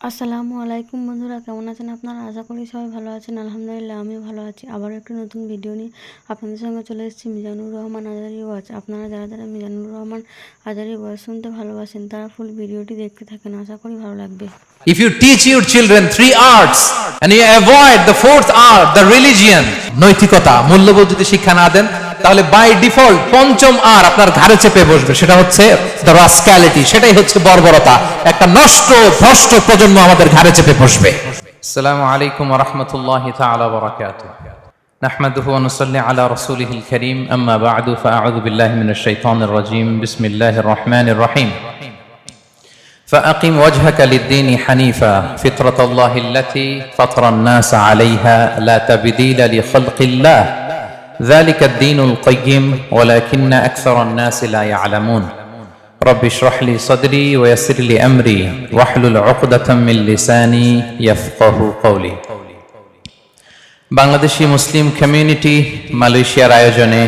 আসসালামু আলাইকুম বন্ধুরা, কেমন আছেন আপনারা? আশা করি সবাই ভালো আছেন। আলহামদুলিল্লাহ আমিও ভালো আছি। আবারও একটি নতুন ভিডিও নিয়ে আপনাদের সঙ্গে চলে এসেছি মিজানুর রহমান আজারি ওয়াচ। আপনারা যারা যারা মিজানুর রহমান আজারি ওয়াচ শুনতে ভালোবাসেন তারা ফুল ভিডিওটি দেখতে থাকেন, আশা করি ভালো লাগবে। If you teach your children three arts and you avoid the fourth art, the religion, নৈতিকতা, মূল্যবোধ যদি শিক্ষা না দেন, তাহলে বাই ডিফল্ট পঞ্চম আর আপনার ঘাড়ে চেপে বসবে, সেটা হচ্ছে the rascality, সেটাই হচ্ছে বর্বরতা। একটা নষ্ট ভ্রষ্ট প্রজন্ম আমাদের ঘাড়ে চেপে বসবে। আসসালামু আলাইকুম ওয়া রাহমাতুল্লাহি তাআলা ওয়া বারাকাতুহু। نحمده ونصلي على رسوله الكريم أما بعد فأعوذ بالله من الشيطان الرجيم بسم الله الرحمن الرحيم فأقم وجهك للدين حنيفا فطرة الله التي فطر الناس عليها لا تبديل لخلق الله ذلك الدين القيم ولكن أكثر الناس لا يعلمون رب اشرح لي صدري ويسر لي أمري واحلل عقدة من لساني يفقه قولي বাংলাদেশি মুসলিম কমিউনিটি মালয়েশিয়ার আয়োজনে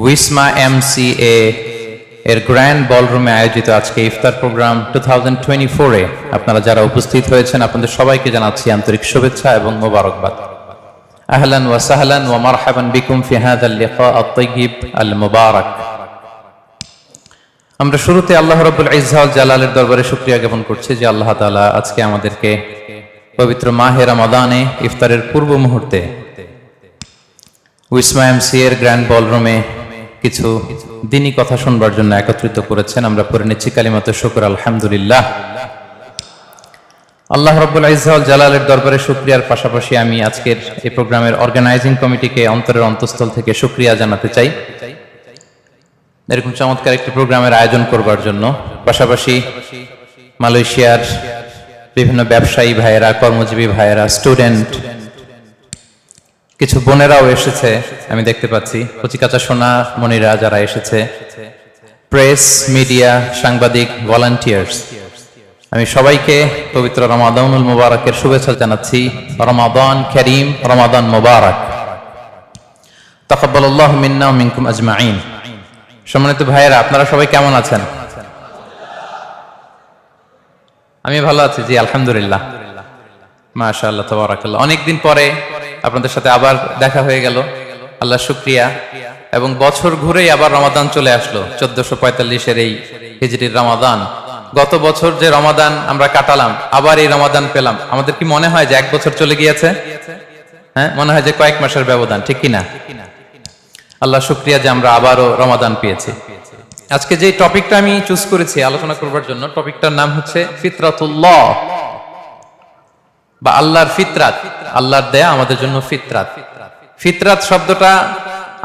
উইসমা এমসিএ এর গ্র্যান্ড বলরুমে আয়োজিত আজকে ইফতার প্রোগ্রাম 2024-এ আপনারা যারা উপস্থিত হয়েছেন আপনাদের সবাইকে জানাচ্ছি আন্তরিক শুভেচ্ছা এবং মোবারকবাদ। আহলান ওয়া সাহলান ওয়া মারহাবান বিকুম ফি হাযাল লিকা আত-তাইয়িব আল মুবারাক। আমরা শুরুতে আল্লাহ রাব্বুল ইজ্জা ওয়াল জালালের দরবারে শুকরিয়া জ্ঞাপন করছি যে আল্লাহ তাআলা আজকে আমাদেরকে পবিত্র মাহে রমাদানে ইফতারের পূর্ব মুহূর্তে উইসমা এমসিএ এর গ্র্যান্ড বলরুমে কিছু দিনী কথা শুনবার জন্য একত্রিত করেছেন। আমরা পড়ে নিচ্ছি কালিমাতে শুকর আলহামদুলিল্লাহ। আল্লাহ রাব্বুল ইজ্জা ওয়াল জালালের দরবারে শুকরিয়ার পাশাপাশি আমি আজকের এই প্রোগ্রামের অর্গানাইজিং কমিটিকে অন্তরের অন্তঃস্থল থেকে শুকরিয়া জানাতে চাই এরকম চমৎকার একটি প্রোগ্রামের আয়োজন করবার জন্য। পাশাপাশি মালয়েশিয়ার বিভিন্ন ব্যবসায়ী ভাইয়েরা, কর্মজীবী ভাইয়েরা, স্টুডেন্ট, কিছু বোনেরাও এসেছে আমি দেখতে পাচ্ছি, কচিকাচা সোনা মনিরা যারা এসেছে, প্রেস, মিডিয়া, সাংবাদিক, ভলান্টিয়ার্স, আমি সবাইকে পবিত্র রমাদানুল মুবারকের শুভেচ্ছা জানাচ্ছি। রমাদান কারীম, রমাদান মুবারক। তাকাব্বালাল্লাহু মিন্না ওয়া মিনকুম আজমাইন। সম্মানিত ভাইয়েরা, আপনারা সবাই কেমন আছেন? আমি ভালো আছি, জি আলহামদুলিল্লাহ, মাশাআল্লাহ, তাবারাকাল্লাহ। অনেকদিন পরে আপনাদের সাথে আবার দেখা হয়ে গেল, আল্লাহ শুকরিয়া। এবং বছর ঘুরেই আবার রমাদান চলে আসলো, 1445-এর এই হিজরির রমাদান। গত বছর যে রমাদান আমরা কাটালাম, আবার এই রমাদান পেলাম। আমাদের কি মনে হয় যে এক বছর চলে গিয়েছে? হ্যাঁ, মনে হয় যে কয়েক মাসের ব্যবধান, ঠিক কিনা? আল্লাহ শুকরিয়া যে আমরা আবারও রমাদান পেয়েছি। আজকে যে টপিকটা আমি চুজ করেছি আলোচনা করবার জন্য, টপিকটার নাম হচ্ছে ফিতরাতুল্লাহ, বা আল্লাহর ফিতরাত, আল্লাহর দেয়া আমাদের জন্য ফিতরাত। ফিতরাত শব্দটা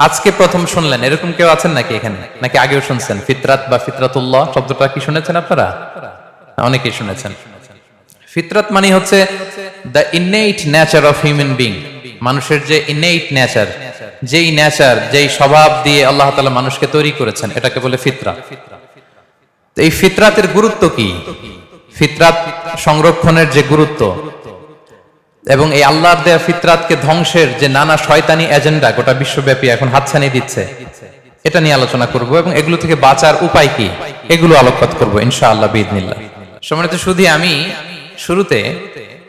আজকে প্রথম শুনলেন এরকম কেউ আছেন নাকি এখানে, নাকি আগেও শুনছেন? ফিতরাত বা ফিতরাতুল্লাহ শব্দটা কি শুনেছেন আপনারা? অনেকেই শুনেছেন। ফিতরাত মানে হচ্ছে the innate nature of human being, মানুষের যে ইননেট নেচার, যেই নেচার, যেই স্বভাব দিয়ে আল্লাহ তাআলা মানুষকে তৈরি করেছেন, এটাকে বলে ফিতরাত। এই ফিতরাতের গুরুত্ব কি, ফিতরাত সংরক্ষণের যে গুরুত্ব, এবং এই আল্লাহর দেয়া ফিতরাতকে ধ্বংসের যে নানা শয়তানি এজেন্ডা গোটা বিশ্বব্যাপী এখন হাতছানি দিচ্ছে, এটা নিয়ে আলোচনা করব এবং এগুলো থেকে বাঁচার উপায় কি, এগুলো আলোকপাত করব ইনশাআল্লাহ বিইذনিল্লাহ। সম্মানিত সুধী, আমি শুরুতে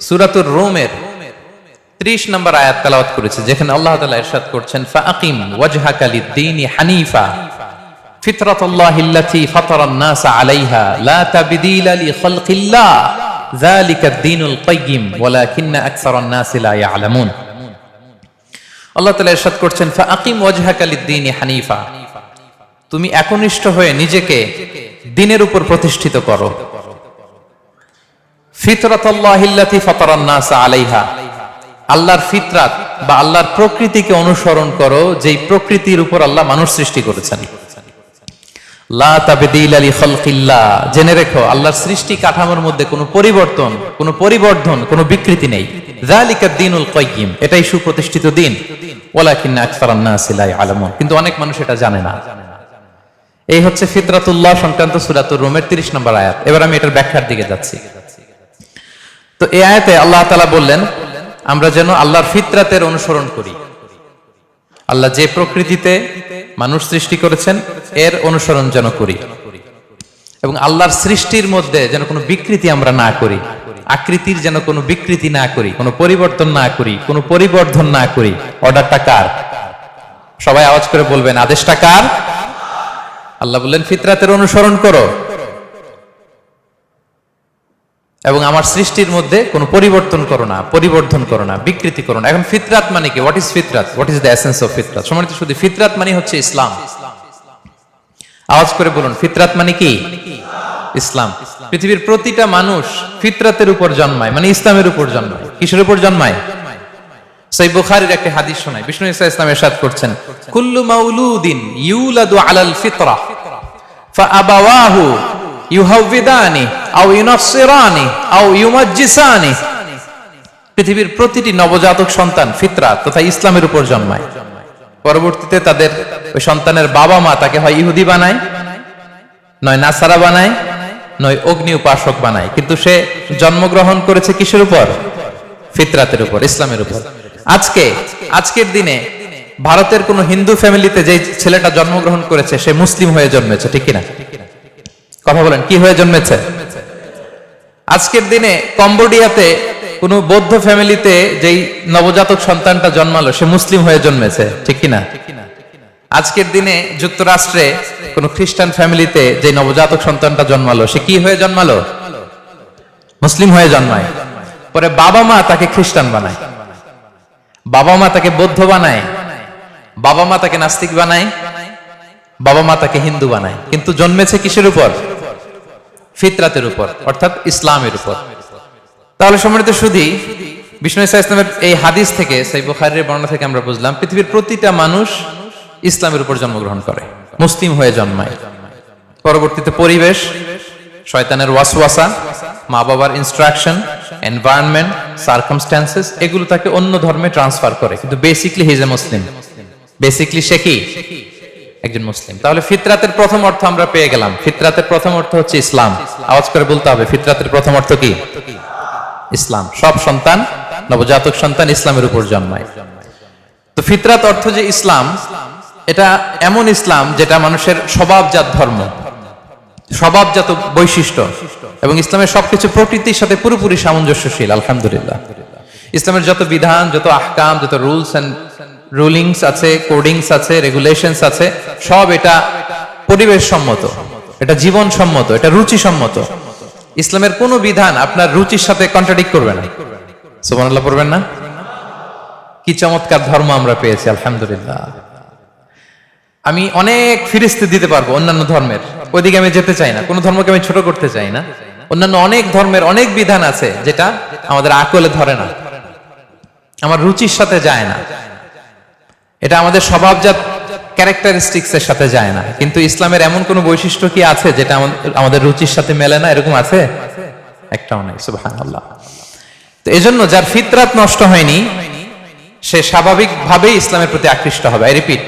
সূরাতুর রুমের 30 নম্বর আয়াত তেলাওয়াত করেছি, যেখানে আল্লাহ তাআলা ইরশাদ করছেন ফাআকিম ওয়াজহাকা লিদ-দীনি হানিফা ফিতরাতাল্লাহিল্লাতী ফাতারান নাসা আলাইহা লা তাবদীলা লিখালকিল্লাহ যালিকা আদ-দীনুল কাইয়্যিম ওয়ালাকিন্না আকসারান নাসি লা ইয়ালামুন। আল্লাহ তাআলা ইরশাদ করছেন ফাআকিম ওয়াজহাকা লিদ-দীনি হানিফা, তুমি একনিষ্ঠ হয়ে নিজেকে দ্বীনের উপর প্রতিষ্ঠিত করো। ফিতরাতাল্লাহিল্লাতী ফাতারান নাসা আলাইহা, আল্লাহর ফিতরাত বা আল্লাহর প্রকৃতিকে অনুসরণ করো, যেই প্রকৃতির উপর আল্লাহ মানুষ সৃষ্টি করেছেন। লা তাবদীলা লিখালকিল্লাহ, জেনে রেখো আল্লাহর সৃষ্টি কাঠামোর মধ্যে কোনো পরিবর্তন, কোনো পরিবর্ধন, কোনো বিকৃতি নেই। যালিকা আদ-দীনুল কাইয়্যিম, এটাই সুপ্রতিষ্ঠিত দ্বীন। ওয়ালাকিন্না আকসারান নাসি লা ইয়ালামুন, কিন্তু অনেক মানুষ এটা জানে না। এই হচ্ছে ফিতরাতুল্লাহ সংক্রান্ত সূরাতুর রুমের 30 নম্বর আয়াত। এবার আমি এটার ব্যাখ্যার দিকে যাচ্ছি। তো এই আয়াতে আল্লাহ তাআলা বললেন আমরা যেন আল্লাহর ফিতরাতের অনুসরণ করি, আল্লাহ যে প্রকৃতিতে মানুষ সৃষ্টি করেছেন এর অনুসরণ যেন করি, এবং আল্লাহর সৃষ্টির মধ্যে যেন কোনো বিকৃতি আমরা না করি। আকৃতির যেন কোনো বিকৃতি না করি, কোনো পরিবর্তন না করি, কোনো পরিবর্ধন না করি। অর্ডারটা কার? সবাই আওয়াজ করে বলবেন, আদেশটা কার? আল্লাহ বললেন ফিতরাতের অনুসরণ করো এবং আমার সৃষ্টির মধ্যে কোনো পরিবর্তন করো না, পরিবর্ধন করো না, বিকৃতি করো না। এখন ফিতরাত মানে কি? হোয়াট ইজ ফিতরাত? What is the essence of ফিতরাত? সম্মানিত শুধু ফিতরাত মানে হচ্ছে ইসলাম। আওয়াজ করে বলুন, ফিতরাত মানে কি? ইসলাম। পৃথিবীর প্রতিটা মানুষ ফিতরাতের উপর জন্মায়, মানে ইসলামের উপর জন্মায়। কিসের উপর জন্মায়? সহিহ বুখারীর একটা হাদিস শোনায়, বিষ্ণু ইসা ইসলাম ইরশাদ করছেন, কুল্লু মাউলুদিন ইউলাদু আলাল ফিতরাহ ফাআবাওয়াহু ইউহাউবিদানি আও ইউনাসসিরানি আও ইউমাজ্জিসানি। পৃথিবীর প্রতিটি নবজাতক সন্তান ফিতরাত তথা ইসলামের উপর জন্মায়। পরবর্তীতে তাদের ওই সন্তানের বাবা মা তাকে হয় ইহুদি বানায়, নয় নাসারা বানায়, নয় অগ্নি উপাসক বানায়, কিন্তু সে জন্মগ্রহণ করেছে কিসের উপর? ফিতরাতের উপর, ইসলামের উপর। আজকের দিনে ভারতের কোন হিন্দু ফ্যামিলিতে যে ছেলেটা জন্মগ্রহণ করেছে সে মুসলিম হয়ে জন্মেছে, ঠিক কিনা? কথা বলেন, কি হয়ে জন্মেছে? আজকের দিনে কম্বোডিয়াতে কোন বৌদ্ধ ফ্যামিলিতে যেই নবজাতক সন্তানটা জন্মালো সে মুসলিম হয়ে জন্মেছে, ঠিক কিনা? আজকের দিনে যুক্তরাষ্ট্রে কোন খ্রিস্টান ফ্যামিলিতে যে নবজাতক সন্তানটা জন্মালো সে কি হয়ে জন্মালো? মুসলিম হয়ে জন্মায়। পরে বাবা মা তাকে খ্রিস্টান বানায়, বাবা মা তাকে বৌদ্ধ বানায়, বাবা মা তাকে নাস্তিক বানায়, বাবা মা তাকে হিন্দু বানায়, কিন্তু জন্মেছে কিসের উপর? ফিতরাতের উপর, অর্থাৎ ইসলামের উপর। তাহলে সম্মানিত শুধু বিষ্ণু ইসা ইসলামের এই হাদিস থেকে, সহিহ বুখারীর বর্ণনা থেকে আমরা বুঝলাম পৃথিবীর প্রতিটা মানুষ ইসলামের উপর জন্মগ্রহণ করে, মুসলিম হয়ে জন্মায়। পরবর্তীতে পরিবেশ, শয়তানের ওয়াসওয়াসা, মা বাবার ইনস্ট্রাকশন, এনভায়রনমেন্ট, সার্কামস্ট্যান্সেস, এগুলো তাকে অন্য ধর্মে ট্রান্সফার করে, কিন্তু basically he is a Muslim. Basically সে কি? একজন মুসলিম। তাহলে ফিতরাতের প্রথম অর্থ আমরা পেয়ে গেলাম। ফিতরাতের প্রথম অর্থ হচ্ছে ইসলাম। আওয়াজ করে বলতে হবে, ফিতরাতের প্রথম অর্থ কি? ইসলাম। সব সন্তান, নবজাতক সন্তান ইসলামের উপর জন্মায়। তো ফিতরাত অর্থ যে ইসলাম, এটা এমন ইসলাম যেটা মানুষের স্বভাবজাত ধর্ম, স্বভাবজাত বৈশিষ্ট্য, এবং ইসলামের সবকিছু প্রকৃতির সাথে পুরোপুরি সামঞ্জস্যশীল। আলহামদুলিল্লাহ। ইসলামের যত বিধান, যত আহকাম, যত রুলস এন্ড রুলিংস আছে, কোডিংস আছে, রেগুলেশনস আছে, সব এটা পরিবেশ সম্মত, এটা জীবন সম্মত, এটা রুচি সম্মত। ইসলামের কোন বিধান আপনার রুচির সাথে কন্ট্রাডিক্ট করবে না। সুবহানাল্লাহ পড়বেন না? কি চমৎকার ধর্ম আমরা পেয়েছি, আলহামদুলিল্লাহ। আমি অনেক ফিরিস্তি দিতে পারবো অন্যান্য ধর্মের, ওইদিকে আমি যেতে চাই না, কোন ধর্মকে আমি ছোট করতে চাই না। অন্যান্য অনেক ধর্মের অনেক বিধান আছে যেটা আমাদের আকলে ধরে না, আমার রুচির সাথে যায় না, এটা আমাদের স্বভাবজাত ক্যারেক্টারিস্টিক্স এর সাথে যায় না। কিন্তু ইসলামের এমন কোন বৈশিষ্ট্য কি আছে যেটা আমাদের রুচির সাথে মেলে না? এরকম আছে? একটাও নাই। সুবহানাল্লাহ। তো এজন্য যার ফিতরাত নষ্ট হয়নি সে স্বাভাবিকভাবেই ইসলামের প্রতি আকৃষ্ট হবে। আই রিপিট,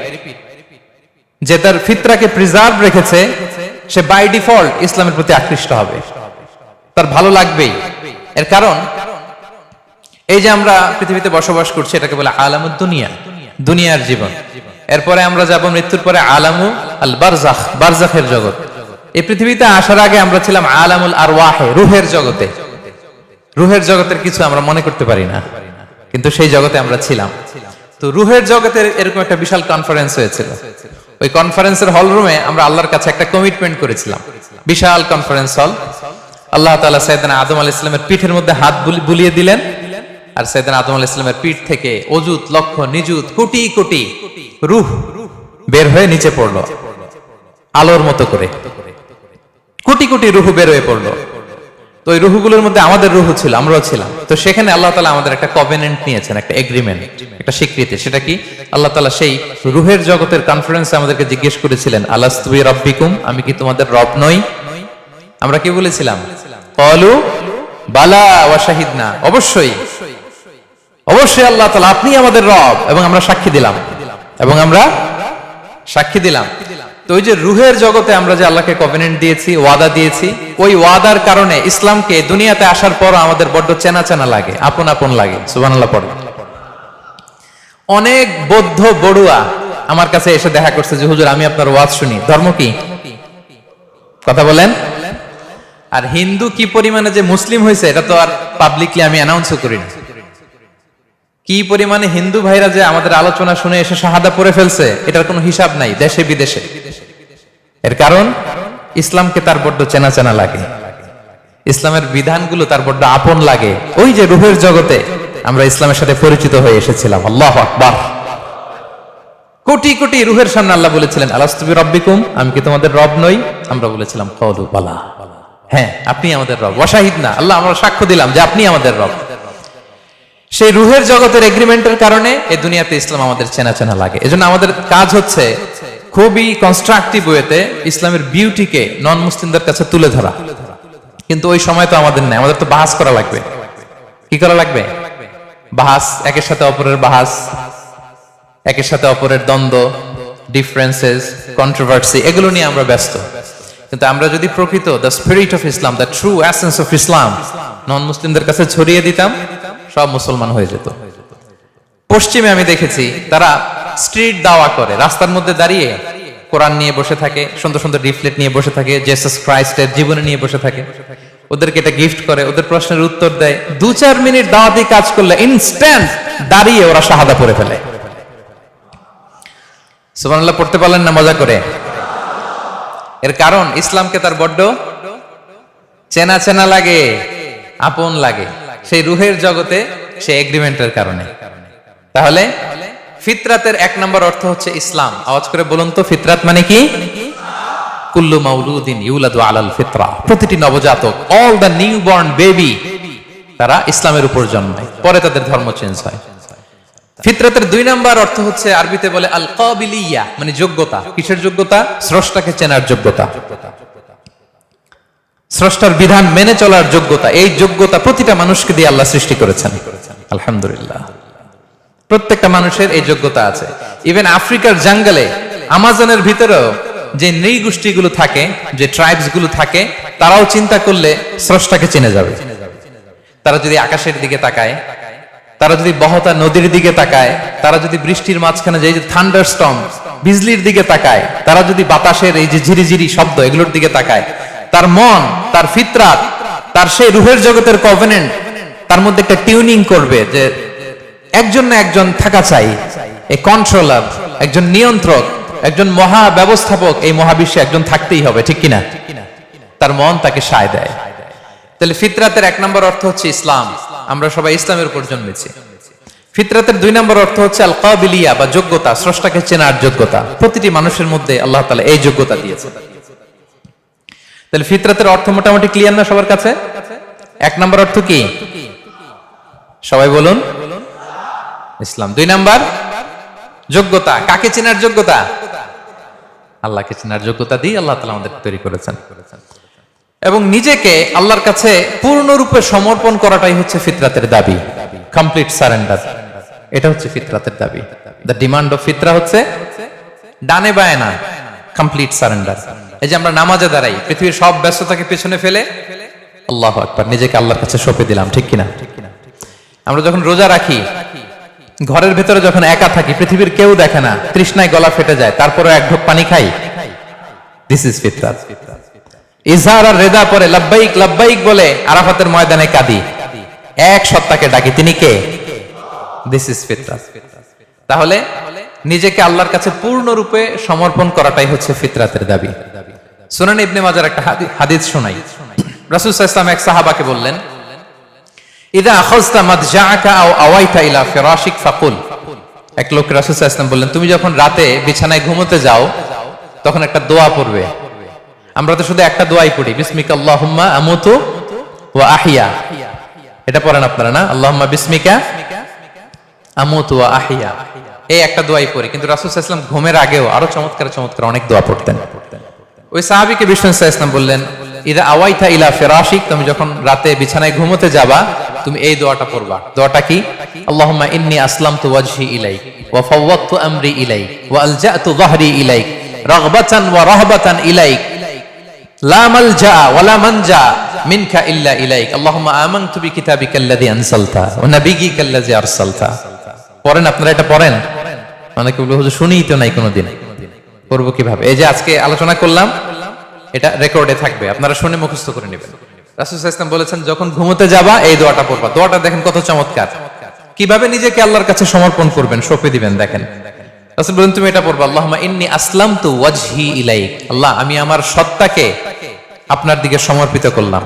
যে তার ফিতরাকে প্রিজার্ভ রেখেছে সে বাই ডিফল্ট ইসলামের প্রতি আকৃষ্ট হবে, তার ভালো লাগবেই। এর কারণ এই যে আমরা পৃথিবীতে বসবাস করছি এটাকে বলে আলামুদ দুনিয়া, দুনিয়ার জীবন। এরপরে আমরা যাব মৃত্যুর পরে আলামু আল বারজাখ, বারজাখের জগৎ। এই পৃথিবীতে আসার আগে আমরা ছিলাম আলামুল আরওয়াহে, রুহের জগতে। রুহের জগতের কিছু আমরা মনে করতে পারি না, কিন্তু সেই জগতে আমরা ছিলাম। তো রুহের জগতের এরকম একটা বিশাল কনফারেন্স হয়েছিল। ওই কনফারেন্সের হল রুমে আমরা আল্লাহর কাছে একটা কমিটমেন্ট করেছিলাম, বিশাল কনফারেন্স হল। আল্লাহ তাআলা সাইয়েদনা আদম আলাইহিস সালামের পিঠের মধ্যে হাত বুলিয়ে দিলেন, আর সাইয়েদনা আদম আলাইহিস সালামের পিঠ থেকে অযুত লক্ষ নিযুত কোটি কোটি রূহ বের হয়ে নিচে পড়লো, আলোর মতো করে কোটি কোটি রূহ বের হয়ে পড়লো। তো ওই রূহগুলোর মধ্যে আমাদের রূহ ছিল, আমরাও ছিলাম। তো সেখানে আল্লাহ তাআলা আমাদের একটা কভেনেন্ট নিয়েছেন, একটা এগ্রিমেন্ট, একটা স্বীকৃতি। সেটা কি? আল্লাহ তাআলা সেই রূহের জগতের কনফারেন্সে আমাদেরকে জিজ্ঞেস করেছিলেন, আলাস্তু বিরাব্বিকুম, আমি কি তোমাদের রব নই? আমরা কি বলেছিলাম? ক্বালু বালা ওয়া শাহিদনা, অবশ্যই অবশ্যই আল্লাহ তাআলা আপনি আমাদের রব, এবং আমরা সাক্ষী দিলাম, এবং আমরা সাক্ষী দিলাম। তো ওই যে রুহের জগতে আমরা যে আল্লাহকে কভেনেন্ট দিয়েছি, ওয়াদা দিয়েছি, ওই ওয়াদার কারণে ইসলামকে দুনিয়াতে আসার পর আমাদের বড্ড চেনা চেনা লাগে, আপন আপন লাগে। সুবহানাল্লাহ পড়ে। অনেক বৌদ্ধ বড়ুয়া আমার কাছে এসে দেখা করছে যে হুজুর আমি আপনার ওয়াজ শুনি, ধর্ম কি? কথা বলেন। আর হিন্দু কি পরিমাণে যে মুসলিম হয়েছে এটা তো আর পাবলিকলি আমি অ্যানাউন্সও করি না। কি পরিমাণে হিন্দু ভাইরা যে আমাদের আলোচনা শুনে এসে শাহাদা পড়ে ফেলছে এটার কোনো হিসাব নাই দেশে বিদেশে। এর কারণ ইসলামকে তার বড্ড চেনা চেনা লাগে, ইসলামের বিধানগুলো তার বড্ড আপন লাগে। ওই যে রূহের জগতে আমরা ইসলামের সাথে পরিচিত হয়ে এসেছিলাম। আল্লাহু আকবার। কোটি কোটি রূহের সামনে আল্লাহ বলেছিলেন আলাস্তু বিরাব্বিকুম, আমি কি তোমাদের রব নই? আমরা বলেছিলাম ক্বালু বালা, হ্যাঁ আপনি আমাদের রব। ওয়াশাহিদনা, আল্লাহ আমরা সাক্ষ্য দিলাম যে আপনি আমাদের রব। সেই রূহের জগতের এগ্রিমেন্টের কারণে এই দুনিয়াতে ইসলাম আমাদের চেনা চেনা লাগে। এজন্য আমাদের কাজ হচ্ছে খুবই কনস্ট্রাকটিভ ওয়েতে ইসলামের বিউটিকে নন মুসলিমদের কাছে তুলে ধরা। কিন্তু ওই সময় তো আমাদের নাই, আমাদের তো বাহাস করা লাগবে। কি করা লাগবে? বাহাস, একের সাথে অপরের বাহাস, একের সাথে অপরের দ্বন্দ্ব, ডিফারেন্সেস, কন্ট্রোভার্সি, এগুলো নিয়ে আমরা ব্যস্ত। কিন্তু আমরা যদি প্রকৃত the spirit of Islam, the true essence of Islam non মুসলিমদের কাছে ছড়িয়ে দিতাম, সব মুসলমান হয়ে যেত। পশ্চিমে আমি দেখেছি তারা স্ট্রিট দাওয়া করে, রাস্তার মধ্যে দাঁড়িয়ে কোরআন নিয়ে বসে থাকে, সুন্দর সুন্দর লিফলেট নিয়ে বসে থাকে, জেসাস ক্রাইস্টের জীবনী নিয়ে বসে থাকে, ওদেরকে এটা গিফট করে, ওদের প্রশ্নের উত্তর দেয়। 2-4 মিনিট দাওয়াতি কাজ করলে ইনস্ট্যান্ট দাঁড়িয়ে ওরা শাহাদা পড়ে ফেলে। সুবহানাল্লাহ পড়তে পারলেন না মজা করে? এর কারণ ইসলামকে তার বড্ড চেনা চেনা লাগে, আপন লাগে, সেই রূহের জগতে সেই এগ্রিমেন্টের কারণে। তাহলে ফিতরাতের 1 নম্বর অর্থ হচ্ছে ইসলাম। আওয়াজ করে বলুন তো, ফিতরাত মানে কি? কুল্লু মাউলুদিন ইউলাদু আলাল ফিতরা, প্রতিটি নবজাতক, অল দ্য নিউবর্ন বেবি, তারা ইসলামের উপর জন্মায়, পরে তাদের ধর্ম চেঞ্জ হয়। ফিতরাতের 2 নম্বর অর্থ হচ্ছে আরবিতে বলে আল কাবিলিয়া, মানে যোগ্যতা। কিসের যোগ্যতা? স্রষ্টাকে চেনার যোগ্যতা, স্রষ্টার বিধান মেনে চলার যোগ্যতা। এই যোগ্যতা প্রতিটা মানুষকে দিয়ে আল্লাহ সৃষ্টি করেছেন, আলহামদুলিল্লাহ। প্রত্যেকটা মানুষের এই যোগ্যতা আছে। ইভেন আফ্রিকার জঙ্গলে, আমাজনের ভিতরেও যে নৃগোষ্ঠীগুলো থাকে, যে ট্রাইবস গুলো থাকে, তারাও চিন্তা করলে স্রষ্টাকে চিনে যাবে। তারা যদি আকাশের দিকে তাকায়, তারা যদি বহতা নদীর দিকে তাকায়, তারা যদি বৃষ্টির মাঝখানে যে থান্ডারস্টর্ম, বিজলির দিকে তাকায়, তারা যদি বাতাসের এই যে ঝিরিঝিরি শব্দ এগুলোর দিকে তাকায়, তার মন, তার ফিতরাত, তার সেই রূহের জগতের কভেনেন্ট তার মধ্যে একটা টিউনিং করবে যে একজন না একজন থাকা চাই, এই কন্ট্রোলার, একজন নিয়ন্ত্রক, একজন মহা ব্যবস্থাপক এই মহাবিশ্বে একজন থাকতেই হবে, ঠিক কিনা? তার মন তাকে সায় দেয়। তাহলে ফিতরাতের 1 নম্বর অর্থ হচ্ছে ইসলাম। আমরা সবাই ইসলামের উপর জন্মেছি। ফিতরাতের 2 নম্বর অর্থ হচ্ছে আল কাবিলিয়া বা যোগ্যতা, স্রষ্টাকে চেনার যোগ্যতা। প্রতিটি মানুষের মধ্যে আল্লাহ তাআলা এই যোগ্যতা দিয়েছেন। তাহলে ফিতরাতের অর্থ মোটামুটি ক্লিয়ার না সবার কাছে? 1 নম্বর অর্থ কি? সবাই বলুন, ইসলাম। 2 নম্বর যোগ্যতা। কাকে চেনার যোগ্যতা? আল্লাহকে চেনার যোগ্যতা দিয়ে আল্লাহ তাআলা আমাদের তৈরি করেছেন। এবং নিজেকে আল্লাহর কাছে পূর্ণরূপে সমর্পণ করাটাই হচ্ছে ফিতরাতের দাবি, কমপ্লিট সারেন্ডার। এটা হচ্ছে ফিতরাতের দাবি। দ্য ডিমান্ড অফ ফিতরা হচ্ছে ডানে বায়ে না, কমপ্লিট সারেন্ডার। এই যে আমরা নামাজে দাঁড়াই, পৃথিবীর সব ব্যস্ততাকে পেছনে ফেলে আল্লাহু আকবার, নিজেকে আল্লাহর কাছে সঁপে দিলাম, ঠিক কিনা? আমরা যখন রোজা রাখি, ঘরের ভেতরে যখন একা থাকি, পৃথিবীর কেউ দেখে না, তৃষ্ণায় গলা ফেটে যায়, তারপরে 1 ঢোক পানি খাই, দিস ইজ ফিতরাত। ইজহার আর রেদা পরে লাব্বাইক লাব্বাইক বলে আরাফাতের ময়দানে কাঁদি, এক সত্তাকে ডাকি, তিনি কে? দিস ইজ ফিতরাত। তাহলে নিজেকে আল্লাহর কাছে পূর্ণরূপে সমর্পণ করাটাই হচ্ছে ফিতরাতের দাবি। সুনান ইবনে মাজার একটা হাদিস শোনাই। রাসূল সাল্লাল্লাহু আলাইহি ওয়াসাল্লাম এক সাহাবাকে বললেন, ইদা আখাযতা মাদজাআকা আও আওয়াইতা ইলা ফিরাশিক ফাকুল। এক লোক রাসূল সাল্লাল্লাহু আলাইহি ওয়াসাল্লাম বললেন, তুমি যখন রাতে বিছানায় ঘুমোতে যাও তখন একটা দোয়া পড়বে। আমরা তো শুধু একটা দোয়াই পড়ি, বিসমিকা আল্লাহুম্মা আমুতু ওয়া আহইয়া, এটা পড়েন আপনারা না? আল্লাহুম্মা বিসমিকা আমুতু ওয়া আহইয়া, এই একটা দোয়াই পড়ি। কিন্তু রাসূল সাল্লাল্লাহু আলাইহি ওয়াসাল্লাম ঘুমের আগেও আরো চমৎকার চমৎকার অনেক দোয়া পড়তেন। ওই সাহাবীকে বিষ্ণু সাল্লাল্লাহু আলাইহি ওয়াসাল্লাম বললেন, ইদা আওয়াইতা ইলা ফিরাশিক, তুমি যখন রাতে বিছানায় ঘুমোতে যাবা তুমি এই দোয়াটা পড়বা। দোয়াটা কি? আল্লাহুম্মা ইন্নী আসলামতু ওয়াজহি ইলাইক ওয়া ফাওয়াদতু আমরি ইলাইক ওয়া আলজাতু যহরি ইলাইক রাগবাতান ওয়া রাহবাতান ইলাইক লা মালজা ওয়া লা মানজা মিনকা ইল্লা ইলাইক আল্লাহুম্মা আমানতু বিকিতাবিকাল্লাযী আনসালতা ওয়া নাবিয়্যিকাল্লাযী আরসালতা। পড়েন আপনারা, এটা পড়েন? অনেকে বলে হুজুর শুনিই তো নাই কোনোদিন, পড়বো কিভাবে? এই যে আজকে আলোচনা করলাম, এটা রেকর্ডে থাকবে, আপনারা শুনে মুখস্থ করে নেবেন। রাসূল সাল্লাল্লাহু আলাইহি ওয়াসাল্লাম বলেছেন যখন ঘুমোতে যাবা এই দোয়াটা পড়বা। দোয়াটা দেখেন কত চমৎকার, কিভাবে নিজেকে আল্লাহর কাছে সমর্পণ করবেন, সঁপে দিবেন। দেখেন রাসূল বলেন তুমি এটা পড়বা, আল্লাহুম্মা ইন্নী আসলামতু ওয়াজহি ইলাইক, আল্লাহ আমি আমার সত্তাকে আপনার দিকে সমর্পিত করলাম।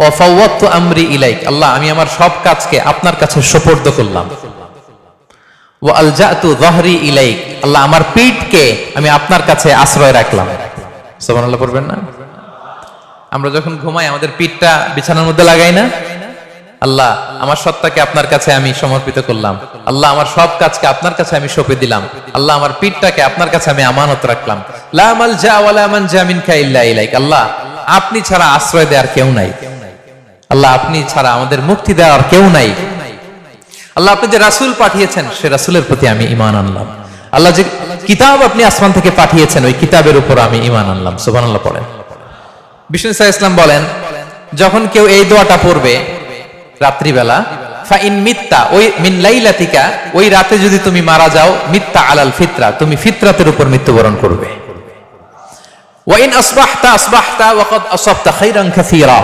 ওয়া ফাওয়াদতু আমরি ইলাইক, আল্লাহ আমি আমার সব কাজকে আপনার কাছে সুপর্দ করলাম। ওয়া আলজাতু যাহরি ইলাইক, আল্লাহ আমার পিঠকে আমি আপনার কাছে আশ্রয় রাখলাম। সুবহানাল্লাহ পড়বেন না? আমরা যখন ঘুমাই আমাদের পিঠটা বিছানার মধ্যে লাগাই না? আল্লাহ আমার সত্তাকে আপনার কাছে আমি সমর্পিত করলাম, আল্লাহ আমার সব কাজকে আপনার কাছে আমি সঁপে দিলাম, আল্লাহ আমার পিঠটাকে আপনার কাছে আমি আমানত রাখলাম। লা মালজা ওয়ালা মানজা মিনকা ইল্লা ইলাইক, আল্লাহ আপনি ছাড়া আশ্রয় দেওয়ার কেউ নাই, আল্লাহ আপনি ছাড়া আমাদের মুক্তি দেওয়ার কেউ নাই। আল্লাহ আপনি যে রাসূল পাঠিয়েছেন সে রাসূলের প্রতি আমি ঈমান আনলাম। আল্লাহ যে কিতাব আপনি আসমান থেকে পাঠিয়েছেন ওই কিতাবের উপর আমি ঈমান আনলাম। সুবহানাল্লাহ পড়েন। বিষ্ণু সাল্লাল্লাহু আলাইহি ওয়াসাল্লাম বলেন যখন কেউ এই দোয়াটা পড়বে রাত্রিবেলা, ফা ইন মিত্তা, ওই মিন লাইলাতিকা, ওই রাতে যদি তুমি মারা যাও, মিত্তা আলাল ফিতরা, তুমি ফিতরাতের উপর মৃত্যুবরণ করবে। ওয়া ইন আসবাহতা আসবাহতা ওয়া ক্বাদ আসাবতা খাইরান কাসীরা,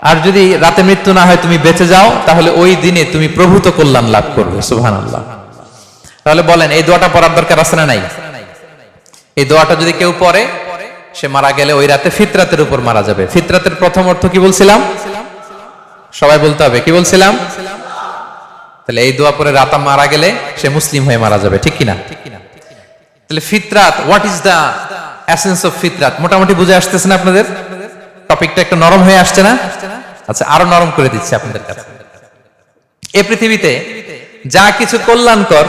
আর যদি রাতে মৃত্যু না হয় তুমি বেঁচে যাও তাহলে ওই দিনে তুমি প্রভূত কল্যাণ লাভ করবে। সুবহানাল্লাহ। তাহলে বলেন এই দোয়াটা পড়ার দরকার আছে না নাই? এই দোয়াটা যদি কেউ পড়ে সে মারা গেলে ওই রাতে ফিতরাতের উপর মারা যাবে। ফিতরাতের প্রথম অর্থ কি বলছিলাম? সবাই বলতে হবে, কি বলছিলাম? তাহলে এই দোয়া পরে রাতে মারা গেলে সে মুসলিম হয়ে মারা যাবে, ঠিক কিনা? তাহলে ফিতরাত, what is the essence of ফিতরাত, মোটামুটি বুঝে আসতেছে না আপনাদের? টপিকটা একটু নরম হয়ে আসছে না? আচ্ছা আরো নরম করে দিচ্ছি আপনাদের কাছে। এই পৃথিবীতে যা কিছু কল্যাণকর,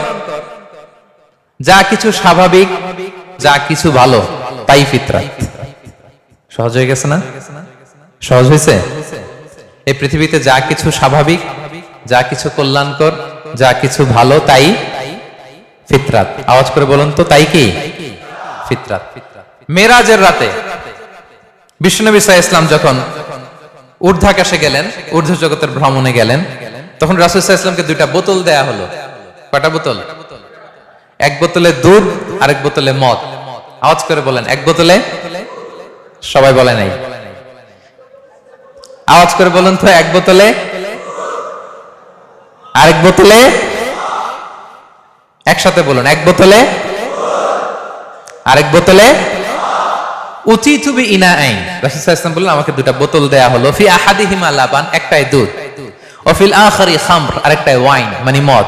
যা কিছু স্বাভাবিক, যা কিছু ভালো, তাই ফিতরাত। সহজ হয়ে গেছে না? সহজ হয়েছে? এই পৃথিবীতে যা কিছু স্বাভাবিক, যা কিছু কল্যাণকর, যা কিছু ভালো, তাই ফিতরাত। আওয়াজ করে বলুন তো, তাই কি? ফিতরাত। মেরাজের রাতে বিশ্বনবী সাল্লাল্লাহু আলাইহি ওয়াসাল্লাম যখন ঊর্ধ্বাকাশে গেলেন, ঊর্ধ্ব জগতের ভ্রমণে গেলেন, তখন রাসূল সাল্লাল্লাহু আলাইহি ওয়াসাল্লামকে দুইটা বোতল দেয়া হলো। কয়টা বোতল? এক বোতলে দুধ, আরেক বোতলে মদ। আওয়াজ করে বলেন, এক বোতলে, সবাই বলে নাই, আওয়াজ করে বলুন তো, এক বোতলে, আরেক বোতলে, একসাথে বলুন, এক বোতলে, আরেক বোতলে, উতিতু বিইনাআইন। রাসূল সাল্লাল্লাহু আলাইহি ওয়াসাল্লাম বললেন আমাকে দুটো বোতল দেয়া হলো, ফি আহাদিহিমা লাবান, একটাই দুধ, ওয়া ফিল আখিরি খামর, আরেকটাই ওয়াইন মানে মদ।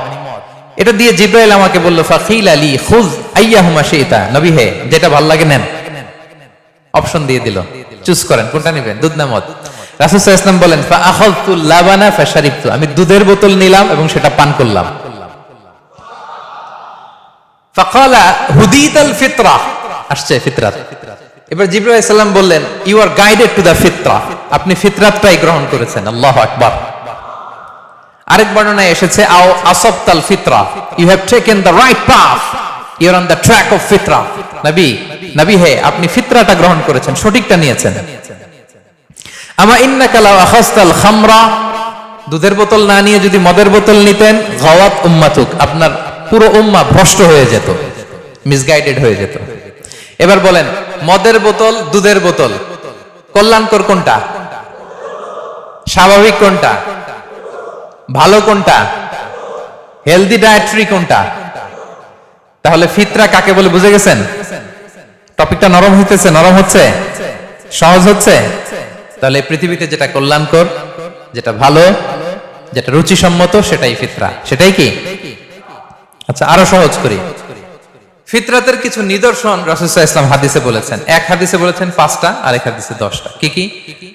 এটা দিয়ে জিবরাইল আমাকে বলল, ফাকিল আলী খুয আইয়াহুমা শিতা, নবী হে যেটা ভালো লাগে নেন। অপশন দিয়ে দিল, চুজ করেন কোনটা নেবেন, দুধ না মদ। রাসূল সাল্লাল্লাহু আলাইহি ওয়াসাল্লাম বলেন, ফা আখাযতু লাবানা ফাশারিবতু, আমি দুধের বোতল নিলাম এবং সেটা পান করলাম। ফাকালা হুদিতাল ফিতরা, আসছে ফিতরাত। এবার জিবরাইল আলাইহিস সালাম বললেন, you are guided to the ফিতরা, আপনি ফিতরাতটাই গ্রহণ করেছেন। আল্লাহু আকবার। আরেক বর্ণনায় এসেছে, আও আসাবতাল ফিতরা, you have taken the right path, you are on the track of ফিতরা। নবী হে আপনি ফিতরাটা গ্রহণ করেছেন, সঠিকটা নিয়েছেন। আমা ইন্নাকা লাও আখাযতাল খামরা, দুধের বোতল না নিয়ে যদি মদের বোতল নিতেন, গাওয়াত উম্মাতুক, আপনার পুরো উম্মাহ ভ্রষ্ট হয়ে যেত, মিসগাইডেড হয়ে যেত। এবার বলেন, মদের বোতল, দুধের বোতল, কল্যাণকর কোনটা? স্বাভাবিক কোনটা? ভালো কোনটা? হেলদি ডায়েটরি কোনটা? তাহলে ফিতরা কাকে বলে বুঝে গেছেন? টপিকটা নরম হইতেছে, নরম হচ্ছে, সহজ হচ্ছে। তাহলে পৃথিবীতে যেটা কল্যাণকর, যেটা ভালো, যেটা রুচিসম্মত, সেটাই ফিতরা। সেটাই কি? আচ্ছা আরো সহজ করি। ফিতরাতের কিছু নিদর্শন রাসূল সাল্লাল্লাহু আলাইহি ওয়াসাল্লাম হাদিসে বলেছেন। এক হাদিসে বলেছেন 5টা, আর এক হাদিসে 10টা। কি কি?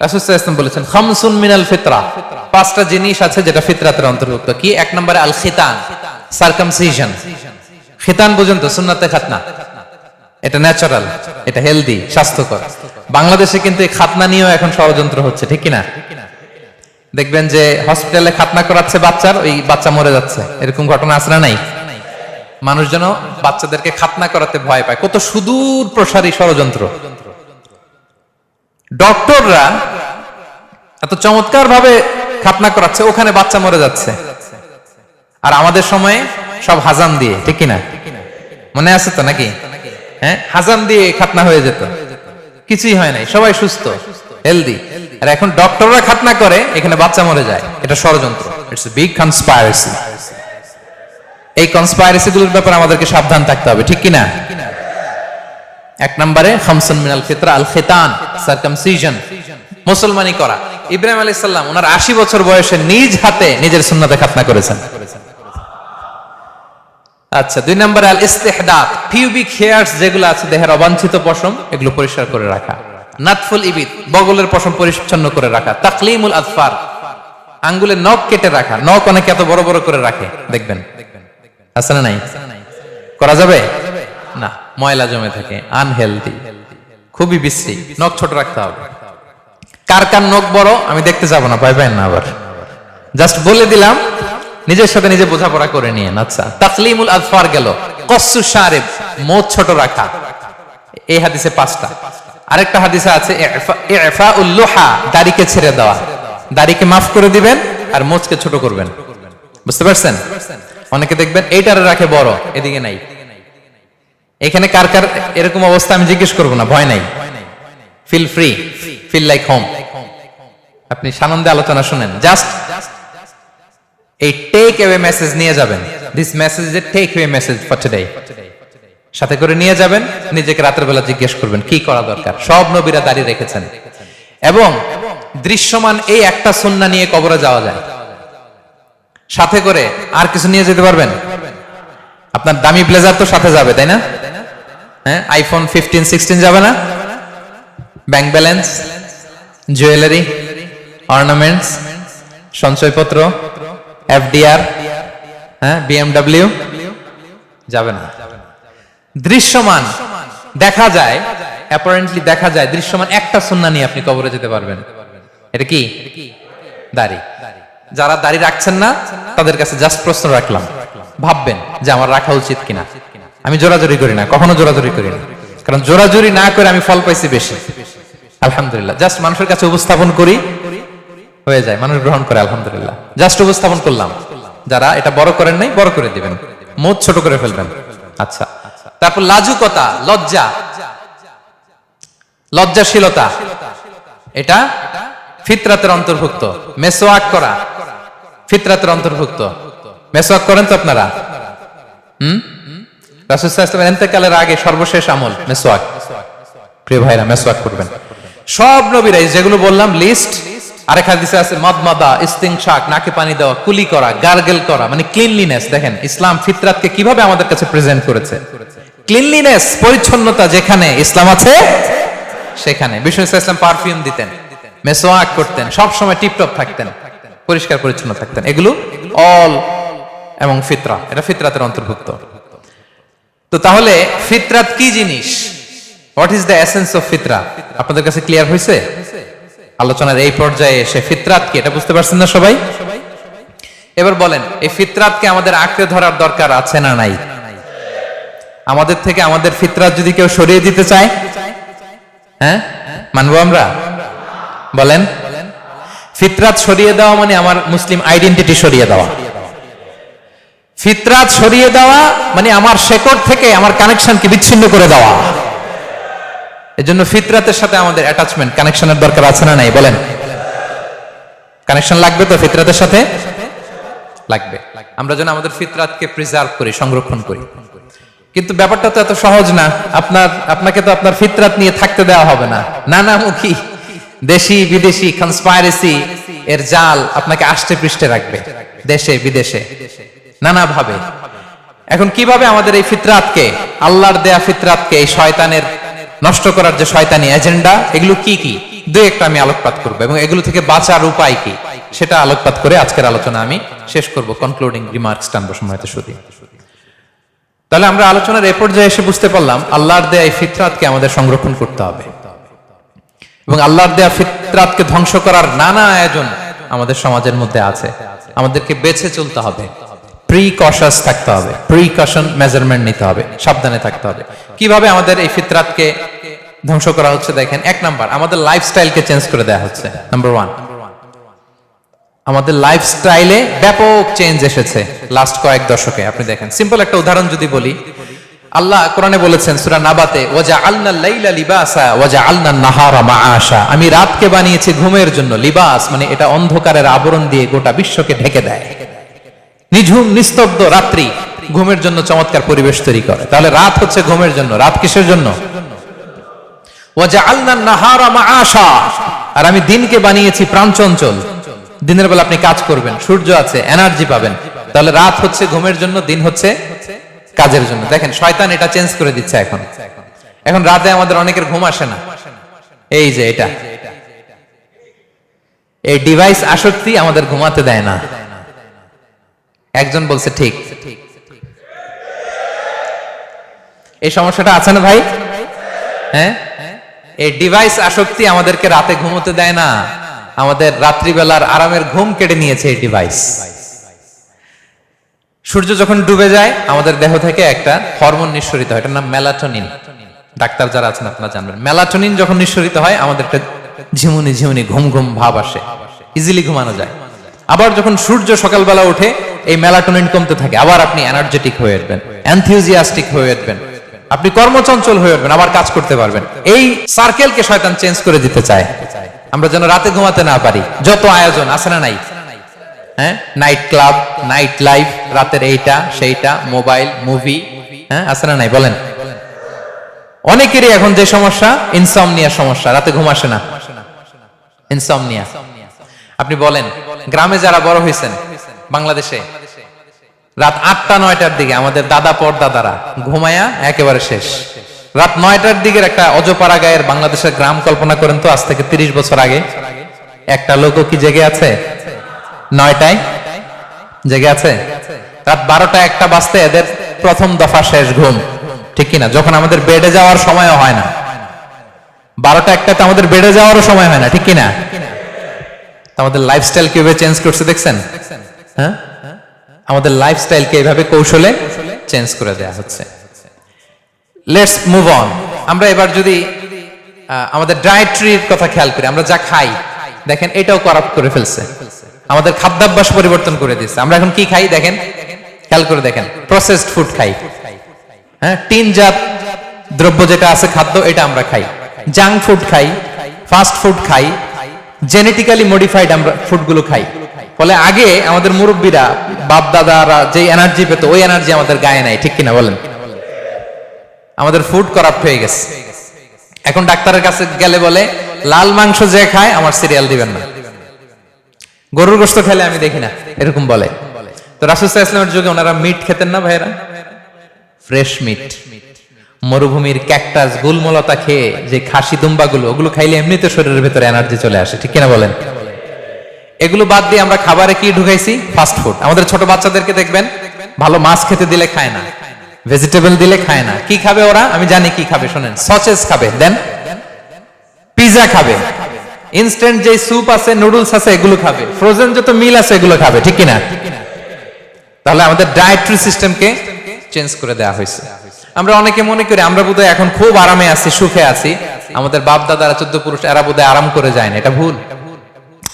রাসূল সাল্লাল্লাহু আলাইহি ওয়াসাল্লাম বলেছেন, খামসুন মিনাল ফিতরা, 5টা জিনিস আছে যেটা ফিতরাতের অন্তর্ভুক্ত। কি? এক নম্বরে আল খিতান, সারকামসিশন। খিতান বুঝুন তো, সুন্নাতে খাতনা, এটা ন্যাচারাল, এটা হেলদি, স্বাস্থ্যকর। বাংলাদেশে কিন্তু এই খাতনা নিয়েও এখন ষড়যন্ত্র হচ্ছে, ঠিক কি না? দেখবেন যে হসপিটালে খাতনা করাচ্ছে বাচ্চার, ওই বাচ্চা মরে যাচ্ছে, এরকম ঘটনা আছে না নাই? মানুষ যেন বাচ্চাদেরকে খাতনা করাতে ভয় পায়। কত সুদূর প্রসারী ষড়যন্ত্র। ডক্টররা এত চমৎকার ভাবে খাতনা করাচ্ছে, ওখানে বাচ্চা মরে যাচ্ছে। আর আমাদের সময়ে সব হাজাম দিয়ে, ঠিক কিনা? মনে আছে তো নাকি? হ্যাঁ, হাজাম দিয়ে খাতনা হয়ে যেত। কিছুই হয় নাই, সবাই সুস্থ হেলদি। আর এখন ডক্টররা খাতনা করে এখানে বাচ্চা মরে যায়, এটা ষড়যন্ত্র। It's a big conspiracy. এই কনস্পাইরেসি গুলোর ব্যাপারে আমাদেরকে সাবধান থাকতে হবে, ঠিক কিনা? এক নম্বরে খামসুন মিনাল ফিতরা আল খিতান, সারকামসিশন, মুসলমানি করা। ইব্রাহিম আলাইহিস সালাম ওনার 80 বছর বয়সে নিজ হাতে নিজের সুন্নাতে খাতনা করেছেন। আচ্ছা, 2 নম্বরে আল ইস্তিহদাদ, পিউবিক হেয়ারস যেগুলো আছে দেহের অবাঞ্ছিত পশম, এগুলো পরিষ্কার করে রাখা। নাতফুল ইবিদ, বগলের পশম পরিচ্ছন্ন করে রাখা। তাকলিমুল আযফার, আঙ্গুলের নখ কেটে রাখা। নখ অনেকে এত বড় বড় করে রাখে, দেখবেন আছে না নাই? করা যাবে না, ময়লা জমে থাকে, আনহেলদি, খুবই বিশ্রী। নখ ছোট রাখতে হবে। কার কার নখ বড় আমি দেখতে যাব না, ভয় পাবেন না, আবার জাস্ট বলে দিলাম, নিজের সাথে নিজে বোঝাপড়া করে নিয়ে। আচ্ছা, তাকলিমুল আযফার গেল। কসসু শারিব, মোচ ছোট রাখা। এই হাদিসে 5টা। আরেকটা হাদিসে আছে ইফাউল লুহা, দাড়িকে ছেড়ে দেওয়া। দাড়িকে মাফ করে দিবেন আর মোচকে ছোট করবেন। বুঝতে পারছেন? অনেকে দেখবেন এইটারে রাখে বড়, এদিকে নাই। এখানে কার কার এরকম অবস্থা আমি জিজ্ঞেস করব না, ভয় নাই। Feel free, feel like home. আপনি সানন্দে আলোচনা শুনেন। জাস্ট এই টেক অ্যাওয়ে মেসেজ নিয়ে যাবেন। This message is a take away message for today. সাথে করে নিয়ে যাবেন, নিজেকে রাতের বেলা জিজ্ঞেস করবেন কি করা দরকার। সব নবীরা দাঁড়িয়ে রেখেছেন। এবং দৃশ্যমান এই একটা সুন্নাহ নিয়ে কবরে যাওয়া যায়। সাথে করে আর কিছু নিয়ে যেতে পারবেন? আপনার দামি ব্লেজার তো সাথে যাবে, তাই না? হ্যাঁ, আইফোন 15, 16 যাবে না? ব্যাংক ব্যালেন্স, জুয়েলারি, অর্নামেন্টস, সঞ্চয়পত্র, এফডিআর, হ্যাঁ, বিএমডব্লিউ যাবে না। দৃশ্যমান দেখা যায়, অ্যাপারেন্টলি দেখা যায়, দৃশ্যমান একটা সুন্নাহ নিয়ে আপনি কবরে যেতে পারবেন। এটা কি? দাড়ি। যারা দাড়ি রাখছেন না তাদের কাছে জাস্ট প্রশ্ন রাখলাম, ভাববেন যে আমার রাখা উচিত কিনা। আমি জোরাজুরি করি না, কখনো জোরাজুরি করি না, কারণ জোরাজুরি না করে আমি ফল পাইছি বেশি, আলহামদুলিল্লাহ। জাস্ট মানুষের কাছে উপস্থাপন করি, হয়ে যায়, মানুষ গ্রহণ করে, আলহামদুলিল্লাহ। জাস্ট উপস্থাপন করলাম। যারা এটা বড় করেন নাই, বড় করে দিবেন, মুখ ছোট করে ফেলবেন। আচ্ছা, তারপর লাজুকতা, লজ্জা, লজ্জাশীলতা, এটা ফিতরাতের অন্তর্ভুক্ত। মেসওয়াক করা ফিতরাতের অন্তর্ভুক্ত। মেসওয়াক করেন তো আপনারা? রাসূল সাল্লাল্লাহু আলাইহি ওয়াসাল্লামের ইন্তেকালের আগে সর্বশেষ আমল মেসওয়াক। প্রিয় ভাইরা, মেসওয়াক করবেন। সব নবীরা যেগুলো বললাম লিস্ট, আরেক হাদিসে আছে মাদমাদা, ইস্তিনশাক, নাকে পানি দেওয়া, কুলি করা, গার্গেল করা, মানে ক্লিনলিনেস। দেখেন ইসলাম ফিতরাতকে কিভাবে আমাদের কাছে প্রেজেন্ট করেছে। ক্লিনলিনেস, পরিচ্ছন্নতা যেখানে ইসলাম আছে সেখানে। বিষ্ণু সাল্লাল্লাহু আলাইহি ওয়াসাল্লাম পারফিউম দিতেন, মেসওয়াক করতেন, সব সময় টিপটপ থাকতেন, পরিষ্কার পরিচ্ছন্ন থাকতেন। এগুলো অল এবং ফিতরা, এটা ফিতরাতের অন্তর্ভুক্ত। তো তাহলে ফিতরাত কি জিনিস? What is the essence of ফিতরা? আপনাদের কাছে ক্লিয়ার হয়েছে? আলোচনার এই পর্যায়ে এসে ফিতরাত কি এটা বুঝতে পারছেন না সবাই? এবার বলেন, এই ফিতরাতকে আমাদের আঁকড়ে ধরার দরকার আছে না নাই? আমাদের থেকে আমাদের ফিতরাত যদি কেউ সরিয়ে দিতে চায়, হ্যাঁ, মানবো আমরা? বলেন, ফিতরাত সরিয়ে দেওয়া মানে আমার মুসলিম আইডেন্টিটি সরিয়ে দেওয়া। ফিতরাত সরিয়ে দেওয়া মানে আমার শেকড় থেকে আমার কানেকশনকে বিচ্ছিন্ন করে দেওয়া। এজন্য ফিতরাতের সাথে আমাদের অ্যাটাচমেন্ট, কানেকশনের দরকার আছে না নাই? বলেন, কানেকশন লাগবে তো ফিতরাতের সাথে? লাগবে। আমরা যেন আমাদের ফিতরাতকে প্রিজার্ভ করি, সংরক্ষণ করি। কিন্তু ব্যাপারটা তো এত সহজ না। আপনাকে তো আপনার ফিতরাত নিয়ে থাকতে দেওয়া হবে না। নানামুখী দেশি বিদেশি কনস্পাইরেসি এর জাল আপনাকে আষ্টে পৃষ্ঠে রাখবে, দেশে বিদেশে নানাভাবে। এখন কিভাবে আমাদের এই ফিতরাতকে, আল্লাহর দেয়া ফিতরাতকে, এই শয়তানের নষ্ট করার যে শয়তানি এজেন্ডা, এগুলো কি কি দুই একটা আমি আলোকপাত করবো, এবং এগুলো থেকে বাঁচার উপায় কি সেটা আলোকপাত করে আজকের আলোচনা আমি শেষ করব। কনক্লুডিং রিমার্কস টানবো সময়তে শুধু। তাহলে আমরা আলোচনার এ পর্যায়ে এসে বুঝতে পারলাম আল্লাহর দেয়া এই ফিতরাতকে আমাদের সংরক্ষণ করতে হবে, এবং আল্লাহর দেয়া ফিতরাতকে ধ্বংস করার নানা আয়োজন আমাদের সমাজের মধ্যে আছে। আমাদেরকে বেঁচে চলতে হবে, প্রিকশাস থাকতে হবে, প্রিকশন মেজারমেন্ট নিতে হবে, সাবধানে থাকতে হবে। কিভাবে আমাদের এই ফিতরাতকে ধ্বংস করা হচ্ছে? দেখেন, এক নাম্বার, আমাদের লাইফস্টাইলকে চেঞ্জ করে দেওয়া হচ্ছে। নাম্বার 1, আমাদের লাইফস্টাইলে ব্যাপক চেঞ্জ এসেছে লাস্ট কয়েক দশকে। আপনি দেখেন, সিম্পল একটা উদাহরণ যদি বলি, আল্লাহ কোরআনে বলেছেন সূরা নাবাতে ওয়াজআলনাল লাইলা লিবাসা ওয়াজআলনান নাহারা মাআশা, আমি রাতকে বানিয়েছি ঘুমের জন্য, লিবাস মানে এটা অন্ধকারের আবরণ দিয়ে গোটা বিশ্বকে ঢেকে দেয়। নিঝুম নিস্তব্ধ রাত্রি ঘুমের জন্য চমৎকার পরিবেশ তৈরি করে। তাহলে রাত হচ্ছে ঘুমের জন্য, রাত কিসের জন্য? ওয়াজআলনান নাহারা মাআশা, আর আমি দিনকে বানিয়েছি প্রাণচঞ্চল। দিনের বেলা আপনি কাজ করবেন, সূর্য আছে, এনার্জি পাবেন। তাহলে রাত হচ্ছে ঘুমের জন্য, দিন হচ্ছে কাজের জন্য। দেখেন শয়তান এটা চেঞ্জ করে দিচ্ছে। এখন রাতে আমাদের অনেকের ঘুম আসে না। এই যে এটা, এই ডিভাইস আসক্তি আমাদের ঘুমাতে দেয় না। একজন বলছে ঠিক, এই সমস্যাটা আছে না ভাই? হ্যাঁ, এই ডিভাইস আসক্তি আমাদেরকে রাতে ঘুমোতে দেয় না। আমাদের রাত্রিবেলার আরামের ঘুম কেড়ে নিয়েছে এই ডিভাইস। সূর্য যখন ডুবে যায় আমাদের দেহ থেকে একটা হরমোন নিঃসরিত হয়, এটার নাম মেলাটোনিন। ডাক্তার যারা আছেন আপনারা জানবেন, মেলাটোনিন যখন নিঃসরিত হয় আমাদের একটা ঝিমুনি ঝিমুনি ঘুম ঘুম ভাব আসে, ইজিলি ঘুমানো যায়। আবার যখন সূর্য সকালবেলা ওঠে এই মেলাটোনিন কমতে থাকে, আবার আপনি এনার্জেটিক হয়ে উঠবেন, এনথিউজিয়াস্টিক হয়ে উঠবেন, আপনি কর্মচঞ্চল হয়ে উঠবেন, আবার কাজ করতে পারবেন। এই সার্কেলকে শয়তান চেঞ্জ করে দিতে চায়, আমরা যেন রাতে ঘুমাতে না পারি। যত আয়োজন আছে না নাই, হ্যাঁ, নাইট ক্লাব, নাইট লাইফ, রাতের এইটা সেইটা, মোবাইল, মুভি, হ্যাঁ, আছে না নাই বলেন? অনেকেরই এখন যে সমস্যা, ইনসমনিয়া সমস্যা, রাতে ঘুম আসে না, ইনসমনিয়া। আপনি বলেন গ্রামে যারা বড় হয়েছেন বাংলাদেশে, রাত 8টা-9টার দিকে আমাদের দাদা পরদাদারা ঘুমায়া একেবারে শেষ। রাত 9টার দিকের একটা অজপাড়া গায়ের বাংলাদেশের গ্রাম কল্পনা করেন তো, আজ থেকে 30 বছর আগে একটা লোকও কি জেগে আছে? 9টায় জেগে আছে। রাত 12টা-1টা বাজতে এদের প্রথম দফা শেষ ঘুম, ঠিক কিনা? যখন আমাদের বেডে যাওয়ার সময়ও হয় না, 12টা-1টাতে আমাদের বেডে যাওয়ারও সময় হয় না, ঠিক কিনা? আমাদের লাইফস্টাইল কিভাবে চেঞ্জ করছে দেখছেন? হ্যাঁ, আমাদের লাইফস্টাইলকে এইভাবে কৌশলে চেঞ্জ করে দেয়া হচ্ছে। Let's move on. আমরা এবার যদি আমাদের ডায়েটরির কথা খেয়াল করি, আমরা যা খাই দেখেন এটাও করাপ্ট করে ফেলছে, আমাদের খাদ্যাভ্যাস পরিবর্তন করে দিচ্ছে। আমরা এখন কি খাই দেখেন, খেয়াল করে দেখেন, প্রসেসড ফুড খাই। হ্যাঁ, টিনজাত দ্রব্য যেটা আছে খাদ্য, এটা আমরা খাই। জাঙ্ক ফুড খাই, ফাস্ট ফুড খাই, জেনেটিক্যালি মডিফাইড আমরা ফুডগুলো খাই। ফলে আগে আমাদের মুরব্বীরা, বাপ দাদারা যে এনার্জি পেত, ওই এনার্জি আমাদের গায়ে নাই, ঠিক কিনা বলেন? আমাদের ফুড করাপ্ট হয়ে গেছে। এখন ডাক্তারের কাছে গেলে বলে লাল মাংস যে খায় আমার সিরিয়াল দিবেন না, গরুর গোশত খেলে আমি দেখি না, এরকম বলে। তো রাসূল সাল্লাল্লাহু আলাইহি ওয়াসাল্লামের যুগে ওনারা মিট খেতেন না ভাইরা, ফ্রেশ মিট। মরুভূমির ক্যাকটাস, গুলমলতা খেয়ে যে খাসি দুম্বাগুলো, ওগুলো খাইলে এমনিতে শরীরের ভিতরে এনার্জি চলে আসে, ঠিক কিনা বলেন? এগুলো বাদ দিয়ে আমরা খাবারে কি ঢুকাইছি? Fast food. আমাদের ছোট বাচ্চাদেরকে দেখবেন ভালো মাছ খেতে দিলে খায় না, ভেজিটেবল দিলে খায় না। কি খাবে ওরা? আমি জানি কি খাবে, শোনেন। সসেজ খাবে, দেন পিজা খাবে, ইনস্ট্যান্ট যে স্যুপ আছে, নুডলস আছে, এগুলো খাবে, ফ্রোজেন যত মিল আছে এগুলো খাবে, ঠিক কিনা? তাহলে আমাদের ডায়েটরি সিস্টেমকে চেঞ্জ করে দেওয়া হয়েছে। আমরা অনেকে মনে করি আমরা বোধহয় এখন খুব আরামে আছি, সুখে আছি, আমাদের বাপ দাদারা 14 পুরুষ এরা বোধহয় আরাম করে যায় না। এটা ভুল,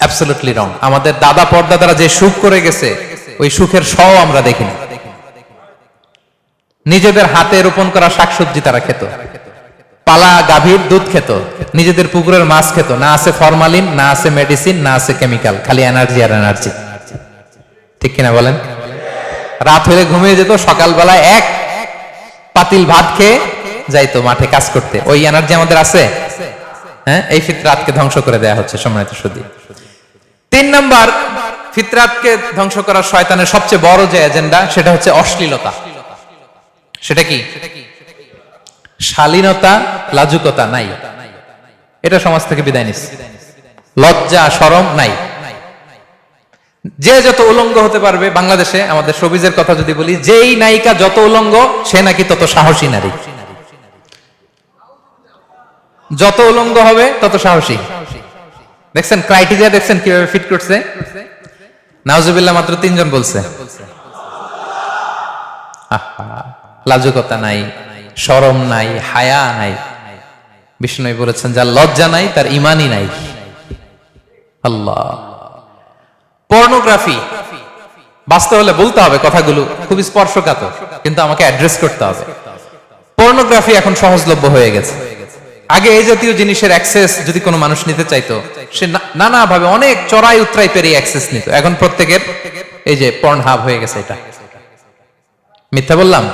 অ্যাবসলিউটলি রং। আমাদের দাদা পরদাদারা যে সুখ করে গেছে, ওই সুখের সহ আমরা দেখি না। নিজেদের হাতে রোপণ করা শাকসবজি তারা খেত, পালা গাভীর দুধ খেত, নিজেদের পুকুরের মাছ খেত। না আছে ফরমালিন, না আছে মেডিসিন, না আছে কেমিক্যাল, খালি এনার্জি আর এনার্জি, ঠিক কিনা বলেন? রাত হলে ঘুমিয়ে যেত, সকালবেলায় এক পাতিল ভাত খেয়ে যাইতো মাঠে কাজ করতে। ওই এনার্জি আমাদের আছে? হ্যাঁ, এই ফিতরাতকে ধ্বংস করে দেয়া হচ্ছে সম্মানিত সুধী। 3 নাম্বার, ফিতরাতকে ধ্বংস করার শয়তানের সবচেয়ে বড় যে এজেন্ডা, সেটা হচ্ছে অশ্লীলতা। সেটা কি? শালীনতা, লাজুকতা নাই, এটা সমাজ থেকে বিদায় নিচ্ছে। লজ্জা শরম নাই। যে যত উলঙ্গ হতে পারবে, বাংলাদেশে আমাদের শোবিজের কথা যদি বলি, যেই নায়িকা যত উলঙ্গ সে নাকি তত সাহসী নারী। যত উলঙ্গ হবে তত সাহসী। দেখছেন ক্রাইটেরিয়া, দেখছেন কিভাবে ফিট করছে? নাউজুবিল্লাহ, মাত্র 3 জন বলছে। লাজুকতা নাই, শরম নাই, হায়া নাই। বিষ্ণু বলেছেন যার লজ্জা নাই তার ঈমানই নাই। আল্লাহ। পর্নোগ্রাফি, বাঁচতে হলে বলতে হবে কথাগুলো খুব স্পর্শকাতর, কিন্তু আমাকে অ্যাড্রেস করতে হবে। পর্নোগ্রাফি এখন সহজলভ্য হয়ে গেছে। আগে এই জাতীয় জিনিসের অ্যাক্সেস যদি কোনো মানুষ নিতে চাইতো, সে নানা ভাবে অনেক চড়াই উতরাই পেরিয়ে অ্যাক্সেস নিত। এখন প্রত্যেকের এই যে পর্ন হাব হয়ে গেছে। এটা মিথ্যা বললাম?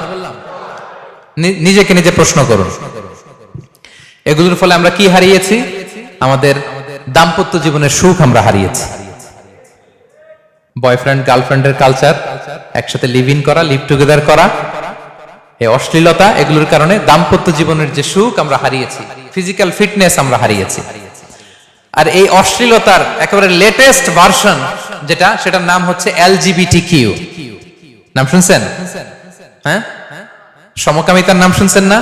নিজেকে নিজে প্রশ্ন করুন। এগুলোর ফলে আমরা কি হারিয়েছি? আমাদের দাম্পত্য জীবনের সুখ আমরা হারিয়েছি। বয়ফ্রেন্ড গার্লফ্রেন্ডের কালচার, একসাথে লিভ ইন করা, লিভ টুগেদার করা, এই অশ্লীলতা, এগুলোর কারণে দাম্পত্য জীবনের যে সুখ আমরা হারিয়েছি, ফিজিক্যাল ফিটনেস আমরা হারিয়েছি। আর এই অশ্লীলতার একেবারে লেটেস্ট ভার্সন যেটা, সেটার নাম হচ্ছে LGBTQ। নাম শুনছেন? হ্যাঁ, সমকামিতার নাম শুনছেন না?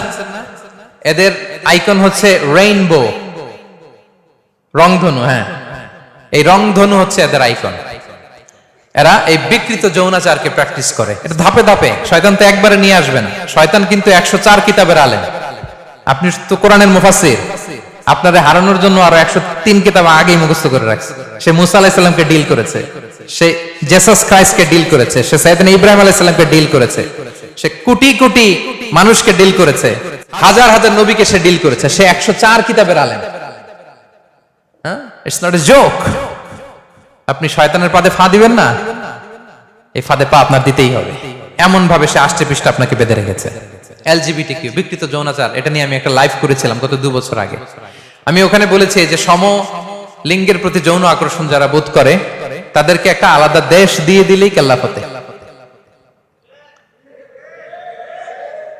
এদের আইকন হচ্ছে রেইনবো, রংধনু। হ্যাঁ, এই রংধনু হচ্ছে এদের আইকন। এরা এই বিকৃত যৌনাচারকে প্র্যাকটিস করে। এটা ধাপে ধাপে, শয়তান তো একবারে নিয়ে আসবে না। শয়তান কিন্তু 104 কিতাবের আলেম। আপনি তো কোরআনের মুফাসসির, আপনাদের হারানোর জন্য আরো 103 কিতাব আগেই মুখস্থ করে রাখছে। সে মুসা আলাইহিস সালামকে ডিল করেছে, সে জেসাস ক্রাইস্টকে ডিল করেছে, সে সাইয়েদনা ইব্রাহিম আলাইহিস সালামকে ডিল করেছে, সে কোটি কোটি মানুষকে ডিল করেছে, হাজার হাজার নবীকে সে ডিল করেছে। সে 104 কিতাবের আলেম। হ্যাঁ, ইটস নট এ জোক। আপনি শয়তানের ফাঁদে পা দিবেন না, এই ফাঁদে পা আপনার দিতেই হবে। এমন ভাবে সে আষ্টে পৃষ্ঠে আপনাকে বেঁধে রেখেছে। LGBTQ, বিকৃত যৌনাচার, এটা নিয়ে আমি একটা লাইভ করেছিলাম গত 2 বছর আগে। আমি ওখানে বলেছি যে সম লিঙ্গের প্রতি যৌন আকর্ষণ যারা বোধ করে, তাদেরকে একটা আলাদা দেশ দিয়ে দিলেই কেল্লা ফতে।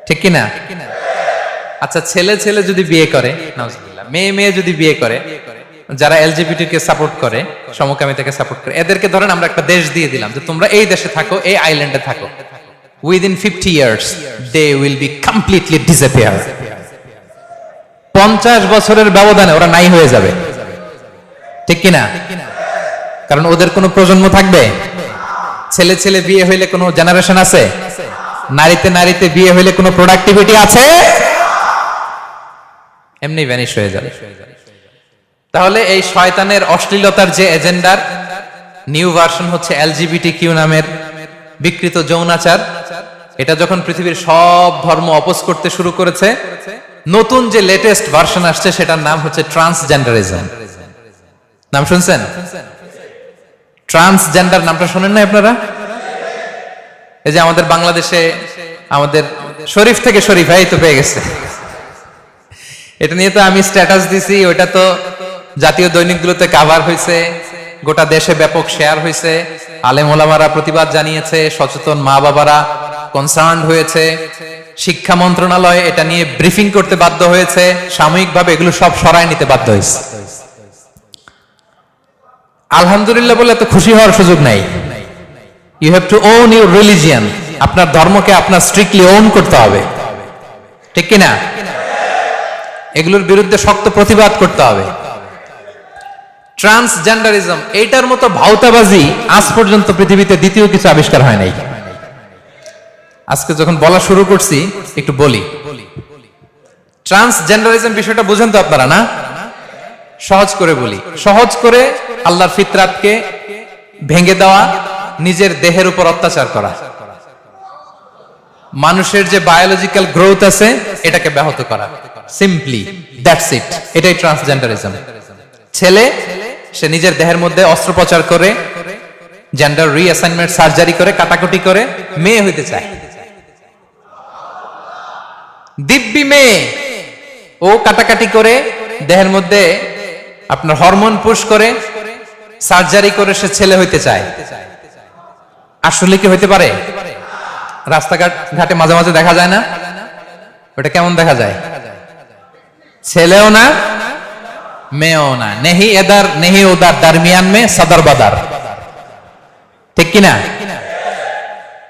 ঠিক কিনা? আচ্ছা, ছেলে ছেলে যদি বিয়ে করে, নাউজুবিল্লাহ, মেয়ে মেয়ে যদি বিয়ে করে, যারা LGBT কে সাপোর্ট করে, সমকামিতাকে সাপোর্ট করে, এদেরকে ধরেন আমরা একটা দেশ দিয়ে দিলাম যে তোমরা এই দেশে থাকো, এই আইল্যান্ডে থাকো। Within 50 years they will be completely disappear. 50 বছরের ব্যবধানে ওরা নাই হয়ে যাবে। ঠিক কিনা? কারণ ওদের কোনো প্রজন্ম থাকবে? ছেলে ছেলে বিয়ে হইলে কোনো জেনারেশন আছে? নারীতে নারীতে বিয়ে হইলে কোনো প্রোডাক্টিভিটি আছে? এমনি ভ্যানিশ হয়ে যাবে। তাহলে এই শয়তানের অশ্লীলতার যে এজেন্ডার নিউ ভার্সন হচ্ছে LGBTQ নামের বিকৃত যৌনাচার। এটা যখন পৃথিবীর সব ধর্ম অপোজ করতে শুরু করেছে, নতুন যে লেটেস্ট ভার্সন আসছে সেটার নাম হচ্ছে ট্রান্সজেন্ডারিজম। নাম শুনছেন? ট্রান্সজেন্ডার নামটা শুনেন না আপনারা? এই যে আমাদের বাংলাদেশে আমাদের শরীফ থেকে শরীফ এই তো পেয়ে গেছে। এটা নিয়ে তো আমি স্ট্যাটাস দিছি, ওইটা তো জাতীয় দৈনিকগুলোতে কভার হয়েছে, গোটা দেশে ব্যাপক শেয়ার হয়েছে, আলেম ওলামারা প্রতিবাদ জানিয়েছে, সচেতন মা বাবারা কনসার্ন হয়েছে, শিক্ষা মন্ত্রণালয় এটা নিয়ে ব্রিফিং করতে বাধ্য হয়েছে, সাময়িকভাবে এগুলো সব সরায় নিতে বাধ্য হয়েছে। আলহামদুলিল্লাহ বলে এত খুশি হওয়ার সুযোগ নাই। You have to own your religion. আপনার ধর্মকে আপনার স্ট্রিক্টলি ওন করতে হবে। ঠিক কিনা? এগুলোর বিরুদ্ধে শক্ত প্রতিবাদ করতে হবে। ট্রান্সজেন্ডারিজম, এইটার মতো ভাউতাবাজি আজ পর্যন্ত পৃথিবীতে দ্বিতীয় কিছু আবিষ্কার হয় নাই। আজকে যখন বলা শুরু করছি একটু বলি। ট্রান্সজেন্ডারিজম বিষয়টা বুঝেন তো আপনারা না? সহজ করে বলি। সহজ করে আল্লাহর ফিতরাতকে ভেঙে দেওয়া, নিজের দেহের উপর অত্যাচার করা, মানুষের যে বায়োলজিক্যাল গ্রোথ আছে এটাকে ব্যাহত করা। Simply that's it. এটাই ট্রান্সজেন্ডারিজম। ছেলে সে নিজের দেহের মধ্যে অস্ত্রোপচার করে, জেন্ডার রিঅ্যাসাইনমেন্ট সার্জারি করে, কাটাকুটি করে মেয়ে হইতে চায়। দিব্যি মেয়ে, ও কাটাকাটি করে দেহের মধ্যে আপনার হরমোন পুশ করে, সার্জারি করে সে ছেলে হইতে চায়। আসলে কি হইতে পারে? রাস্তাঘাট ঘাটে মাঝে মাঝে দেখা যায় না? ওটা কেমন দেখা যায়? ছেলেও না মেয়েও না, নেহি এদার নেহি ওদার, দারমিয়ান মে সদর বাদার। ঠিক কিনা?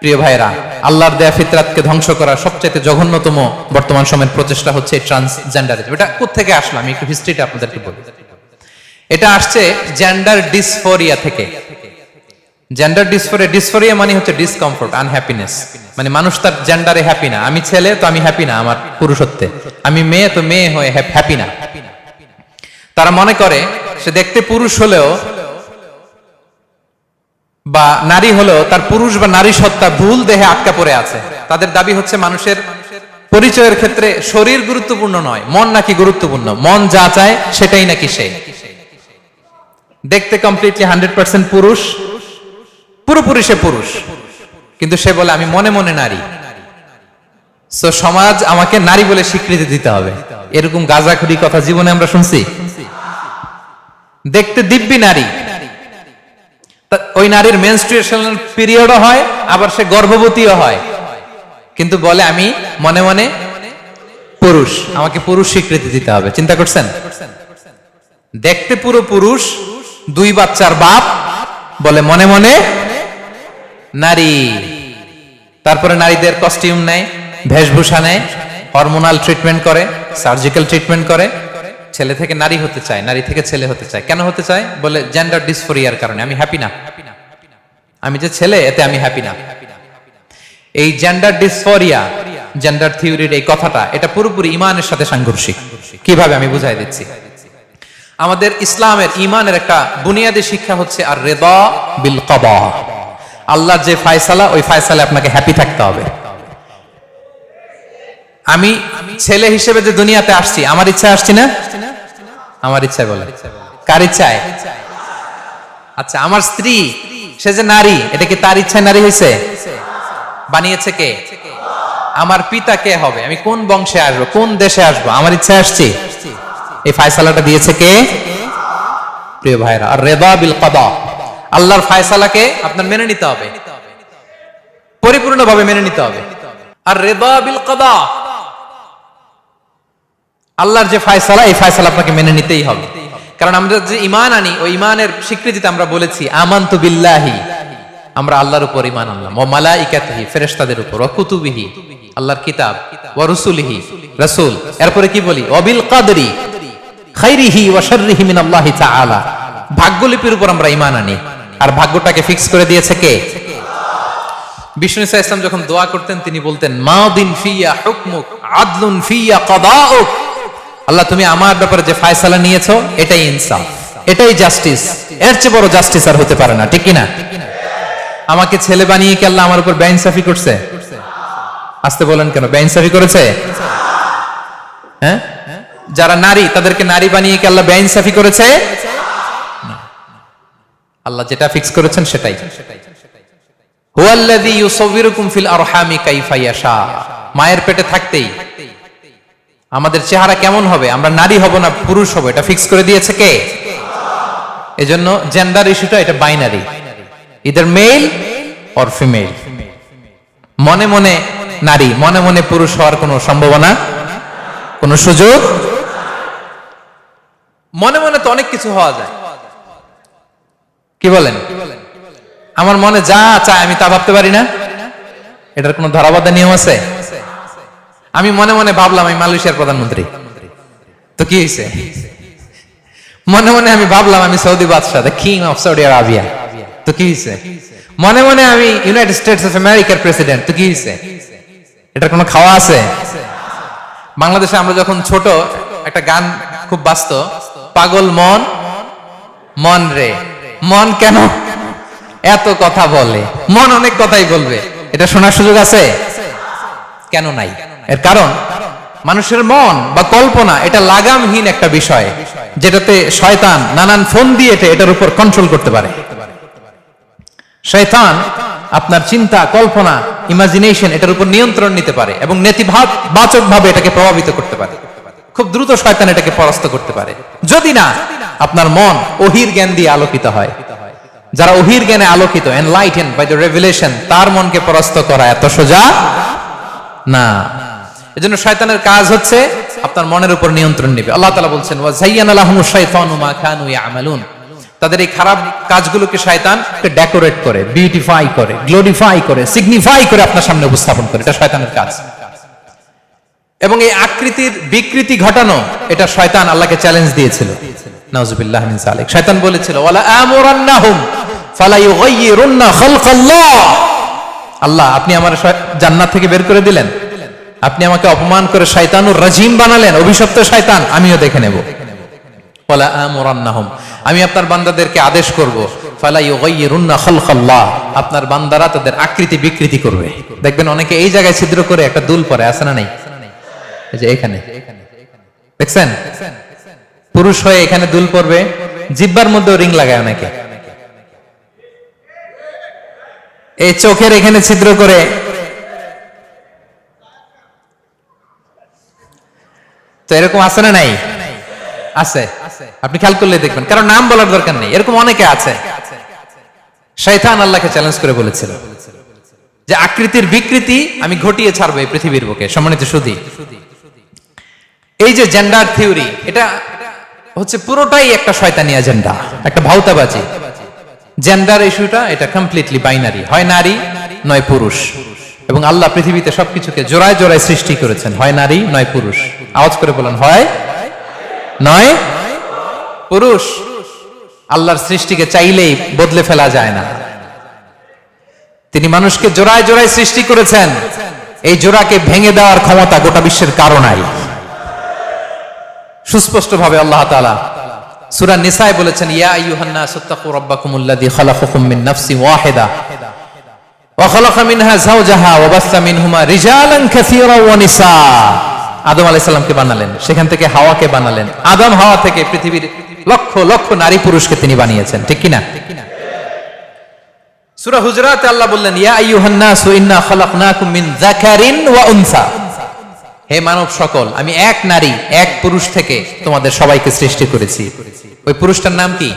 প্রিয় ভাইরা, আল্লাহর দেয়া ফিতরাতকে ধ্বংস করার সবচেয়ে জঘন্যতম বর্তমান সময়ের প্রচেষ্টা হচ্ছে ট্রান্সজেন্ডারিজম। এটা কোত্থেকে আসলো আমি একটু হিস্ট্রিটা আপনাদেরকে বলি। এটা আসছে জেন্ডার ডিসফোরিয়া থেকে। জেন্ডার ডিসফোরিয়া, ডিসফোরিয়া মানে হচ্ছে ডিসকমফোর্ট, আনহ্যাপিনেস। মানে মানুষ তার জেন্ডারে হ্যাপি না। আমি ছেলে তো আমি হ্যাপি না আমার পুরুষত্বে, আমি মেয়ে তো মেয়ে হয়ে হ্যাপি না। তারা মনে করে সে দেখতে পুরুষ হলেও বা নারী হলেও তার পুরুষ বা নারী সত্তা ভুল দেহে আটকা পড়ে আছে। তাদের দাবি হচ্ছে মানুষের পরিচয়ের ক্ষেত্রে শরীর গুরুত্বপূর্ণ নয়, মন নাকি গুরুত্বপূর্ণ। মন যা চায় সেটাই নাকি সে। দেখতে কমপ্লিটলি 100% পুরুষ, পুরোপুরি সে পুরুষ, কিন্তু সে বলে আমি মনে মনে নারী। সো সমাজ আমাকে নারী বলে স্বীকৃতি দিতে হবে। এরকম গাঁজাখুরি কথা জীবনে আমরা শুনছি। দেখতে দিব্যি নারী, ওই নারীর মেনস্ট্রুয়েশন পিরিয়ডও হয়, আবার সে গর্ভবতীও হয়, কিন্তু বলে আমি মনে মনে পুরুষ, আমাকে পুরুষ স্বীকৃতি দিতে হবে। চিন্তা করছেন? দেখতে পুরো পুরুষ, 2 বাচ্চার বাপ, বলে মনে মনে নারী। তারপরে নারীদের কস্টিউম নেয়, বেশভূষা নেয়, হরমোনাল ট্রিটমেন্ট করে, সার্জিক্যাল ট্রিটমেন্ট করে। ছেলে থেকে নারী হতে চায়, নারী থেকে ছেলে হতে চায়। কেন হতে চায়? বলে জেন্ডার ডিসফোরিয়ার কারণে। আমি হ্যাপি না, আমি যে ছেলে এতে আমি হ্যাপি না। এই জেন্ডার ডিসফোরিয়া, জেন্ডার থিওরির এই কথাটা, এটা পুরোপুরি ইমানের সাথে সাংঘর্ষিক। কিভাবে আমি বুঝাই দিচ্ছি। আমাদের ইসলামের ইমানের একটা বুনিয়াদী শিক্ষা হচ্ছে আর রিদা বিল কদা। আল্লাহর যে ফয়সালা, ওই ফয়সালায় আপনাকে হ্যাপি থাকতে হবে। আমি ছেলে হিসেবে যে দুনিয়াতে আসছি, আমার ইচ্ছা আসছি না? আমার ইচ্ছায় বলে। কার ইচ্ছায়? আচ্ছা, আমার স্ত্রী সে যে নারী, এটা কি তার ইচ্ছায় নারী হয়েছে? বানিয়েছে কে? আমার পিতা কে হবে, আমি কোন বংশে আসবো, কোন দেশে আসবো, আমার ইচ্ছায় আসছি? এই ফয়সালাটা দিয়েছে কে? প্রিয় ভাইরা, আর রিদা বিল কদা, আল্লাহর ফয়সালাকে আপনার মেনে নিতে হবে, পরিপূর্ণভাবে মেনে নিতে হবে। আর রিদা বিল কদা, আল্লাহর যে ফয়সালা, এই ফয়সালা আপনাকে মেনে নিতেই হবে। কারণ আমরা যে ঈমান আনি, ওই ঈমানের স্বীকৃতিতে আমরা বলেছি আমানতু বিল্লাহি, আমরা আল্লাহর উপর ঈমান আনলাম, ওয়া মালাইকাতিহি, ফেরেশতাদের উপর, ওয়া কুতুবিহি, আল্লাহর কিতাব, ওয়া রুসুলিহি, রাসূল। এরপরে কি বলি? ওয়া বিল কদরি খাইরিহি ওয়া শাররিহি মিনাল্লাহি তাআলা, ভাগ্যলিপির উপর আমরা ঈমান আনি। আর ভাগ্যটাকে ফিক্স করে দিয়েছে কে? বিষ্ণু ইসা ইসলাম যখন দোয়া করতেন, তিনি বলতেন মাদিন ফিয়া হুকমুক আদলুন ফিয়া কদাউক, আল্লাহ তুমি আমার ব্যাপারে যে ফয়সালা নিয়েছো এটাই ইনসাফ, এটাই জাস্টিস, এর চেয়ে বড় জাস্টিস আর হতে পারে না। ঠিক কি না? আমাকে ছেলে বানিয়ে কি আল্লাহ আমার উপর বেইনসাফি করছে? আসতে বলেন কেন? বেইনসাফি করেছে? হ্যাঁ, যারা নারী তাদেরকে নারী বানিয়ে কি আল্লাহ বেইনসাফি করেছে? আল্লাহ যেটা ফিক্স করেছেন সেটাই। হুয়াল্লাযী ইউসাউবিরুকুম ফিল আরহামি কাইফা ইয়াশা, মায়ের পেটে থাকতেই আমাদের চেহারা কেমন হবে, আমরা নারী হব না পুরুষ হব, এটা ফিক্স করে দিয়েছে কে? এজন্য জেন্ডার ইস্যুটা এটা binary, either male or female. মনে মনে নারী, মনে মনে পুরুষ হওয়ার কোনো সম্ভাবনা, কোনো সুযোগ? মনে মনে তো অনেক কিছু হওয়া যায়। কি বলেন? আমার মনে যা চায় আমি তা ভাবতে পারি না? এটার কোনো ধরাবাধা নিয়ম আছে? আমি মনে মনে ভাবলাম আমি মালয়েশিয়ার প্রধানমন্ত্রী, তো কি হয়েছে? মনে মনে আমি ভাবলাম আমি সৌদি বাদশাহ, the king of Saudi Arabia, তো কি হয়েছে? মনে মনে আমি ইউনাইটেড স্টেটস অফ আমেরিকার প্রেসিডেন্ট, তো কি হয়েছে? এটার কোনো খাওয়া আছে? বাংলাদেশে আমরা যখন ছোট, একটা গান খুব বাস্তব, পাগল মন মন রে, মন কেন এত কথা বলে? মন অনেক কথাই বলবে, এটা শোনার সুযোগ আছে? কেন নাই? এর কারণ মানুষের মন বা কল্পনা এটা লাগামহীন একটা বিষয়, যেটাতে শয়তান নানান ফোন দিয়ে এটার উপর কন্ট্রোল করতে পারে। শয়তান আপনার চিন্তা, কল্পনা, ইমাজিনেশন এটার উপর নিয়ন্ত্রণ নিতে পারে এবং নেতিবাচক ভাবে এটাকে প্রভাবিত করতে পারে। খুব দ্রুত শয়তান এটাকে পরাস্ত করতে পারে, যদি না আপনার মন ওহির জ্ঞান দিয়ে আলোকিত হয়। যারা ওহির জ্ঞানে আলোকিত, এনলাইটেন্ড বাই দ্য রেভেলেশন, তার মনকে পরাস্ত করা এত সোজা না। এজন্য শয়তানের কাজ হচ্ছে আপনার মনের উপর নিয়ন্ত্রণ নেবে। আল্লাহ তাআলা বলছেন ওয়া যায়্যানা লাহুমুশ শাইতানু মা কানু ইয়ামালুন, তাদের এই খারাপ কাজগুলোকে শয়তান ডেকোরেট করে, বিউটিফাই করে, গ্লোরিফাই করে, সিগনিফাই করে আপনার সামনে উপস্থাপন করে। এটা শয়তানের কাজ। এবং এই আকৃতির বিকৃতি ঘটানো, এটা শয়তান আল্লাহকে চ্যালেঞ্জ দিয়েছিল। নাউযুবিল্লাহি মিন যালিক। শয়তান বলেছিল ওয়ালা আমুরান্নাহুম ফালা ইউগাইয়িরুন্না খালকাল্লাহ, আল্লাহ আপনি আমার জান্নাত থেকে বের করে দিলেন, আপনি আমাকে অপমান করে শয়তানুর রাজিম বানালেন, অভিশপ্ত শয়তান, আমিও দেখে নেব। ওয়ালা আমুরান্নাহুম, আমি আপনার বান্দাদেরকে আদেশ করব, ফালা ইউগাইয়িরুন্না খালকাল্লাহ, আপনার বান্দারা তাদের আকৃতি বিকৃতি করবে। দেখবেন অনেকে এই জায়গায় ছিদ্র করে একটা দুল পরে, আছে না নাই? এই যে এখানে দেখছেন, পুরুষ হয়ে এখানে দুল পড়বে, জিব্বার মধ্যেও রিং লাগায় অনেকে, এই চোখের এখানে ছিদ্র করে, তো এরকম আছে না নাই? আছে, আপনি খেয়াল করলে দেখবেন, কারণ নাম বলার দরকার নেই, এরকম অনেকে আছে। শয়তান আল্লাহকে চ্যালেঞ্জ করে বলেছিল যে আকৃতির বিকৃতি আমি ঘটিয়ে ছাড়বো এই পৃথিবীর বুকে। সম্মানিত সুধী, এই যে জেন্ডার থিওরি, এটা হচ্ছে পুরোটাই একটা শয়তানি এজেন্ডা, একটা ভাউতাবাজি। জেন্ডার ইস্যুটা এটা কমপ্লিটলি বাইনারি, হয় নারী নয় পুরুষ, এবং আল্লাহ পৃথিবীতে সবকিছুকে জোড়ায় জোড়ায় সৃষ্টি করেছেন, হয় নারী নয় পুরুষ। আওয়াজ করে বলেন, হয় নয় পুরুষ। আল্লাহর সৃষ্টিকে চাইলেই বদলে ফেলা যায় না। তিনি মানুষকে জোড়ায় জোড়ায় সৃষ্টি করেছেন, এই জোড়াকে ভেঙে দেওয়ার ক্ষমতা গোটা বিশ্বের কারো নাই। সুস্পষ্ট ভাবে আল্লাহ তাআলা সূরা নিসায় বলেছেন, ইয়া আইয়ুহান নাস ইত্তাকু রাব্বাকুমুল্লাযী খালাকাকুম মিন নাফসিন ওয়াহিদা ওয়া খালাকা মিনহা যাওজাহা ওয়া বাসসা মিনহুমা রিজালান কাসীরান ওয়া নিসা। আদম আলাইহিস সালামকে বানালেন, সেখান থেকে হাওয়াকে বানালেন, আদম হাওয়া থেকে পৃথিবীর লক্ষ লক্ষ নারী পুরুষকে তিনি বানিয়েছেন, ঠিক কি না? সূরা হুজুরাতে আল্লাহ বললেন, ইয়া আইয়ুহান নাস ইন্না খালাকনাকুম মিন যাকারিন ওয়া উনসা। হে মানব সকল, আমি এক নারী এক পুরুষ থেকে তোমাদের সবাইকে সৃষ্টি করেছি। ওই পুরুষটার নাম কি?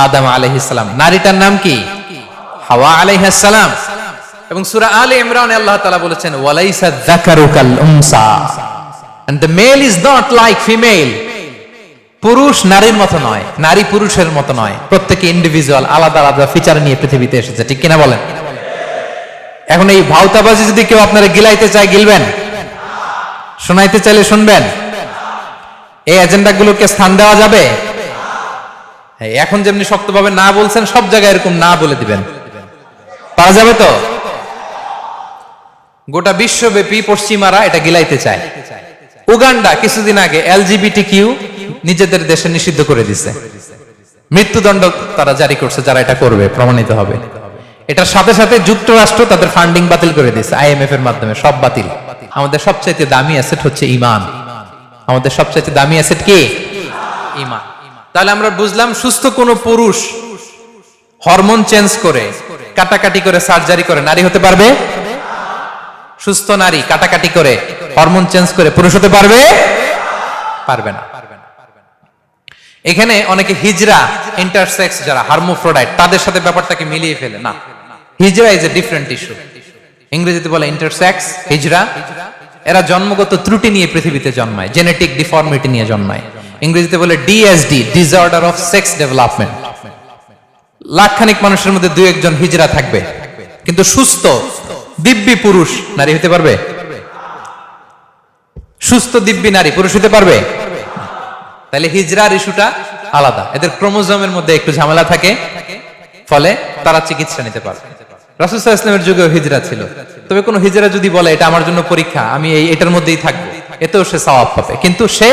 আদম আলাইহিস সালাম। নারীটার নাম কি? হাওয়া আলাইহিস সালাম। এবং সূরা আলে ইমরানে আল্লাহ তাআলা বলেছেন, ওয়ালাইসা যাকারু কাল উনসা, and the male is not like female. পুরুষ নারীর মতো নয়, নারী পুরুষের মতো নয়, প্রত্যেকে ইন্ডিভিজুয়াল, আলাদা আলাদা ফিচার নিয়ে পৃথিবীতে এসেছে, ঠিক কিনা বলেন? এখন এই ভাউতাবাজি যদি কেউ আপনারা গিলাইতে চায় গিলবেন, শোনাইতে চাইলে শুনবেন? এই এজেন্ডাগুলোকে স্থান দেওয়া যাবে? এখন যেমনি শক্তভাবে না বলছেন, সব জায়গায় এরকম না বলে দিবেন, পারা যাবে তো? গোটা বিশ্বব্যাপী পশ্চিমারা এটা গিলাইতে চায়। উগান্ডা কিছুদিন আগে LGBTQ নিজেদের দেশে নিষিদ্ধ করে দিছে, মৃত্যুদণ্ড তারা জারি করছে যারা এটা করবে, প্রমাণিত হবে। এটার সাথে সাথে যুক্তরাষ্ট্র তাদের ফান্ডিং বাতিল করে দিয়েছে IMF এর মাধ্যমে, সব বাতিল। আমাদের সবচাইতে দামি অ্যাসেট হচ্ছে ঈমান। আমাদের সবচাইতে দামি অ্যাসেট কি? ঈমান। তাহলে আমরা বুঝলাম, সুস্থ কোন পুরুষ হরমোন চেঞ্জ করে, কাটাকাটি করে, সার্জারি করে নারী হতে পারবে? সুস্থ নারী কাটাকাটি করে, হরমোন চেঞ্জ করে পুরুষ হতে পারবে? পারবে না। এখানে অনেকে হিজরা, ইন্টারসেক্স যারা হার্মোফ্রোডাইট, তাদের সাথে ব্যাপারটাকে মিলিয়ে ফেলে। না, হিজরা ইজ এ ডিফারেন্ট ইস্যু। ইংরেজিতে বলে ইন্টারসেক্স, হিজরা। এরা জন্মগত ত্রুটি নিয়ে পৃথিবীতে জন্মায়, জেনেটিক ডিফর্মিটি নিয়ে জন্মায়। ইংরেজিতে বলে DSD, disorder of sex development. লাখখানিক মানুষের মধ্যে দুই একজন হিজরা থাকবে, কিন্তু সুস্থ দিব্যি পুরুষ নারী হতে পারবে? সুস্থ দিব্যি নারী পুরুষ হতে পারবে? তাহলে হিজরার ইস্যুটা আলাদা, এদের ক্রোমোজোমের মধ্যে একটু ঝামেলা থাকে, ফলে তারা চিকিৎসা নিতে পারবে। রাসূল সাল্লাল্লাহু আলাইহি ওয়াসাল্লামের যুগেও হিজরা ছিল, তবে কোন হিজরা যদি বলে এটা আমার জন্য পরীক্ষা, আমি এটার মধ্যেই থাকবো, এতেও সে সওয়াব পাবে, কিন্তু সে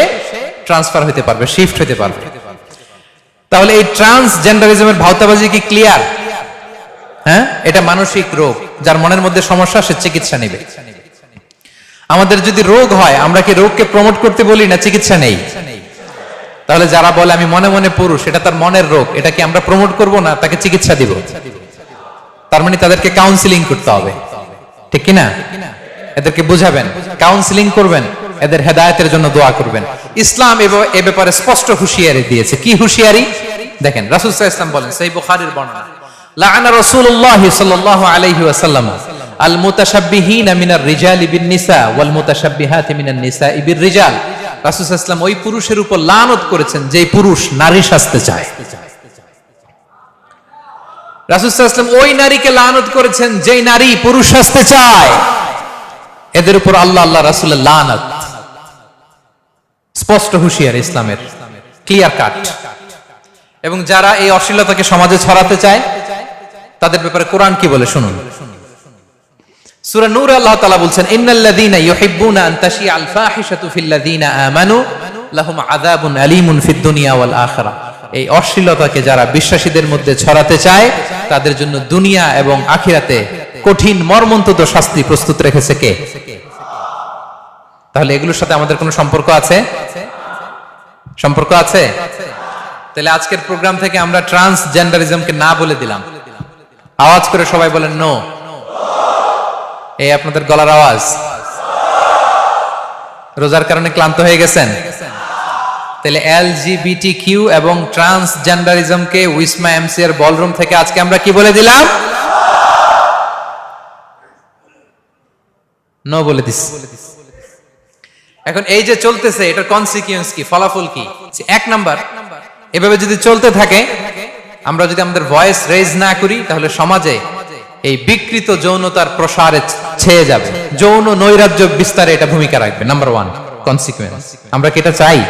ট্রান্সফার হতে পারবে, শিফট হতে পারবে। তাহলে এই ট্রান্সজেন্ডারিজমের ভাউতাবাজি কি ক্লিয়ার? হ্যাঁ, এটা মানসিক রোগ, যার মনের মধ্যে সমস্যা সে চিকিৎসা নেবে। আমাদের যদি রোগ হয়, আমরা কি রোগকে প্রমোট করতে বলি না চিকিৎসা নেই? তাহলে যারা বলে আমি মনে মনে পুরুষ, এটা তার মনের রোগ, এটা কি আমরা প্রমোট করব না তাকে চিকিৎসা দিব? তার মানে তাদেরকে কাউন্সিলিং করতে হবে, ঠিক কিনা? এদেরকে বুঝাবেন, কাউন্সিলিং করবেন, এদের হেদায়েতের জন্য দোয়া করবেন। ইসলাম এ ব্যাপারে স্পষ্ট হুঁশিয়ারি দিয়েছে। কি হুঁশিয়ারি? দেখেন, রাসূল সাল্লাল্লাহু আলাইহি ওয়াসাল্লাম বলেন, সহিহ বুখারীর বর্ণনা, লাআনা রাসূলুল্লাহ সাল্লাল্লাহু আলাইহি ওয়াসাল্লাম আল মুতাশাব্বিহিনা মিনার রিজালি বিন নিসা ওয়াল মুতাশাব্বিহাতি মিনান নিসাই বির রিজাল। রাসূল সাল্লাল্লাহু আলাইহি ওয়াসাল্লাম ওই পুরুষের উপর লানত করেছেন যেই পুরুষ নারী সাজতে চায়। রাসূল সাল্লাল্লাহু আলাইহি ওয়াসাল্লাম ওই নারীকে লানত করেছেন যেই নারী পুরুষ সাজতে চায়। এদের উপর আল্লাহ রাসূলের লানত। স্পষ্ট হুঁশিয়ারি ইসলামের, ক্লিয়ার কাট। এবং যারা এই অশ্লীলতাকে সমাজে ছড়াতে চায় তাদের ব্যাপারে কোরআন কি বলে শুনুন। সূরা নূর আল্লাহ তাআলা বলছেন, ইন্নাল্লাযীনা ইউহিব্বুনা আন তাশিআল ফাহিশাতু ফিল্লাযীনা আমানু লাহুম আযাবুন আলীমুন ফিদ দুনিয়া ওয়াল আখিরাহ। এই অশ্লীলতাকে যারা বিশ্বাসীদের মধ্যে ছড়াতে চায় তাদের জন্য দুনিয়া এবং আখিরাতে কঠিন মর্মন্তুদ শাস্তি প্রস্তুত রেখেছে কে? তাহলে এগুলোর সাথে আমাদের কোনো সম্পর্ক আছে? সম্পর্ক আছে? তাহলে আজকের প্রোগ্রাম থেকে আমরা ট্রান্সজেন্ডারিজমকে না বলে দিলাম। আওয়াজ করে সবাই বলেন নো। এই আপনাদের গলার আওয়াজ। রোজার কারণে ক্লান্ত হয়ে গেছেন? তাহলে LGBTQ এবং ট্রান্সজেন্ডারিজমকে উইসমা এমসিআর বলরুম থেকে আজকে আমরা কি বলে দিলাম? নো বলে দিস। এখন এই যে চলতেছে, এটার কনসিকুয়েন্স কি, ফলাফল কি? এক নাম্বার, এভাবে যদি চলতে থাকে, আমরা যদি আমাদের ভয়েস রেজ না করি, তাহলে সমাজে এই বিকৃত যৌনতার প্রসারে ছেয়ে যাবে, যৌন নৈরাজ্য বিস্তারে এটা ভূমিকা রাখবে। Number one consequence. আমরা কি এটা চাই?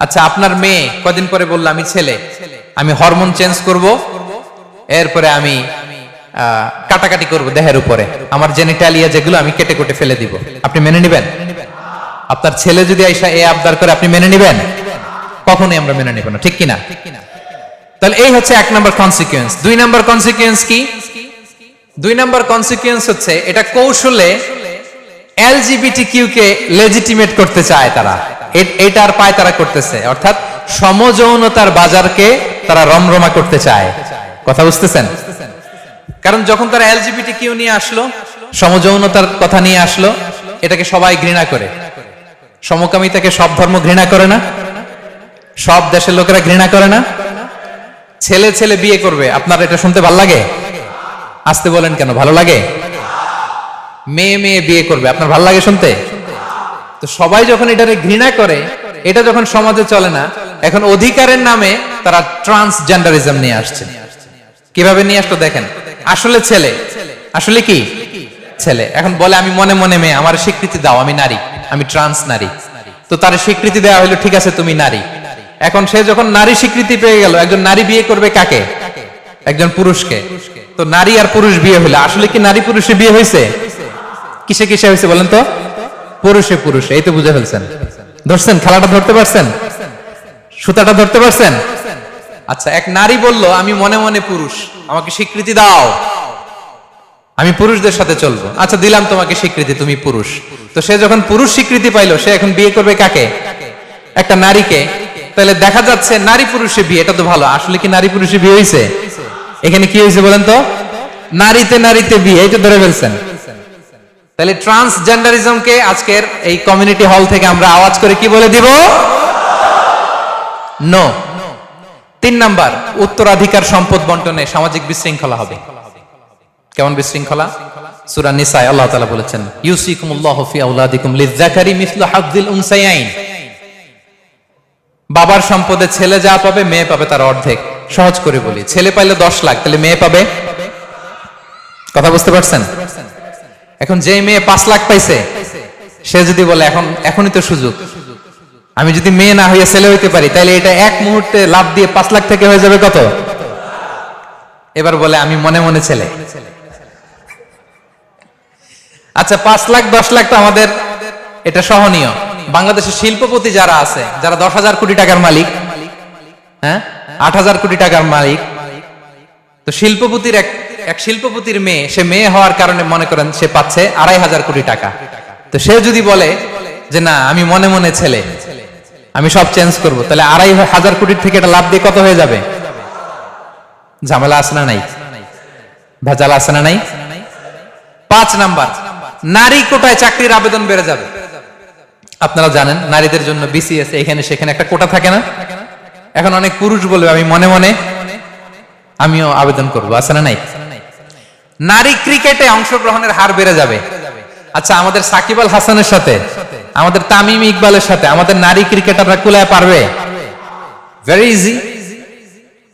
আচ্ছা, আপনার মেয়ে কদিন পরে বললো আমি ছেলে, আমি হরমোন চেঞ্জ করব, এরপরে আমি কাটাকাটি করব দেহের উপরে, আমার জেনিটালিয়া যেগুলো আমি কেটে কেটে ফেলে দিব, আপনি মেনে নেবেন? আপনার ছেলে যদি আইসা এ আবদার করে, আপনি মেনে নেবেন? কখনোই আমরা মেনে নেব না, ঠিক কিনা? তাহলে এই হচ্ছে এক নাম্বার কনসিকুয়েন্স। দুই নাম্বার কনসিকুয়েন্স কি? দুই নাম্বার কনসিকুয়েন্স হচ্ছে এটা কৌশলে LGBTQ কে লেজিটিমেট করতে চায় তারা, এটার পায় তারা করতেছে, অর্থাৎ সমযৌনতার বাজারকে তারা রমরমা করতে চায়। কথা বুঝতেছেন? কারণ যখন তারা LGBTQ নিয়ে আসলো, সমযৌনতার কথা নিয়ে আসলো, এটাকে সবাই ঘৃণা করে। সমকামিতাকে সব ধর্ম ঘৃণা করে না? সব দেশের লোকেরা ঘৃণা করে না? ছেলে ছেলে বিয়ে করবে, আপনার এটা শুনতে ভালো লাগে? আসতে বলেন কেন, ভালো লাগে? মেয়ে মেয়ে বিয়ে করবে, আপনার ভালো লাগে শুনতে? তো সবাই যখন এটারে ঘৃণা করে, এটা যখন সমাজে চলে না, এখন অধিকারের নামে তারা ট্রান্সজেন্ডারিজম নিয়ে আসছে। কিভাবে নিয়ে আসলো দেখেন, আসলে ছেলে, আসলে কি ছেলে, এখন বলে আমি মনে মনে মেয়ে, আমার স্বীকৃতি দাও, আমি নারী, আমি ট্রান্স নারী। তো তার স্বীকৃতি দেওয়া হলো, ঠিক আছে তুমি নারী। এখন সে যখন নারী স্বীকৃতি পেয়ে গেল, একজন নারী বিয়ে করবে কাকে? একজন পুরুষকে। তো নারী আর পুরুষ বিয়ে হলো, আসলে কি নারী পুরুষে বিয়ে হয়েছে? কিসে কিসে হয়েছে বলেন তো? পুরুষে পুরুষে। এই তো বুঝে ফেলছেন, ধরছেন, খেলাটা ধরতে পারছেন, সুতাটা ধরতে পারছেন? আচ্ছা, এক নারী বলল আমি মনে মনে পুরুষ, আমাকে স্বীকৃতি দাও, আমি পুরুষদের সাথে চলবো। আচ্ছা, দিলাম তোমাকে স্বীকৃতি, তুমি পুরুষ। তো সে যখন পুরুষ স্বীকৃতি পাইলো, সে এখন বিয়ে করবে কাকে? একটা নারীকে। তাহলে দেখা যাচ্ছে নারী পুরুষে বিয়ে, এটা তো ভালো। আসলে কি নারী পুরুষে বিয়ে হয়েছে? এখানে কি হয়েছে বলেন তো? নারীতে নারীতে বিয়ে, এটা ধরে ফেলছেন। তাহলে ট্রান্সজেন্ডারিজমকে আজকের এই কমিউনিটি হল থেকে আমরা আওয়াজ করে কি বলে দিব? নো। তিন নাম্বার, উত্তরাধিকার সম্পদ বন্টনে সামাজিক বিশৃঙ্খলা হবে। কেমন বিশৃঙ্খলা? সূরা নিসায় আল্লাহ তাআলা বলেছেন, ইউসিকুমুল্লাহু ফি আওলাদিকুম লিযযাকারি মিসলু হাযযিল উনসায়াইন। বাবার সম্পদে ছেলে যা পাবে, মেয়ে পাবে তার অর্ধেক। সহজ করে বলি, ছেলে পাইলে 10 লাখ, তাহলে মেয়ে পাবে? কথা বুঝতে পারছেন? এখন যে মেয়ে 5 লাখ পাইছে, সে যদি বলে এখনই তো সুযোগ, আমি যদি মেয়ে না হইয়া ছেলে হইতে পারি, তাহলে এটা এক মুহূর্তে লাভ দিয়ে 5 লাখ থেকে হয়ে যাবে কত? এবার বলে আমি মনে মনে ছেলে। আচ্ছা, 5 লাখ 10 লাখ তো আমাদের এটা সহনীয়। বাংলাদেশের শিল্পপতি যারা আছে, যারা 10,000 কোটি টাকার মালিক, হ্যাঁ 8,000 কোটি টাকার মালিক, তো শিল্পপতির এক শিল্পপতির মেয়ে, সে মেয়ে হওয়ার কারণে মনে করেন সে পাচ্ছে 2,500 কোটি টাকা। তো সে যদি বলে যে না আমি মনে মনে ছেলে, আমি সব চেঞ্জ করব, তাহলে 2,500 কোটির থেকে এটা লাভ দিয়ে কত হয়ে যাবে? ঝামেলা আছে না নাই? ভেজাল আছে না নাই? 5 নাম্বার, নারী কোটায় চাকরির আবেদন বেড়ে যাবে। আপনারা জানেন নারীদের জন্য BCS এখানে সেখানে একটা কোটা থাকে না? এখন অনেক পুরুষ বলবে আমি মনে মনে আমিও আবেদন করবো, আছে না নাই? নারী ক্রিকেটে অংশগ্রহণের হার বেড়ে যাবে। আচ্ছা, আমাদের সাকিব আল হাসানের সাথে, আমাদের তামিম ইকবালের সাথে আমাদের নারী ক্রিকেটাররা কুলায় পারবে? Very easy.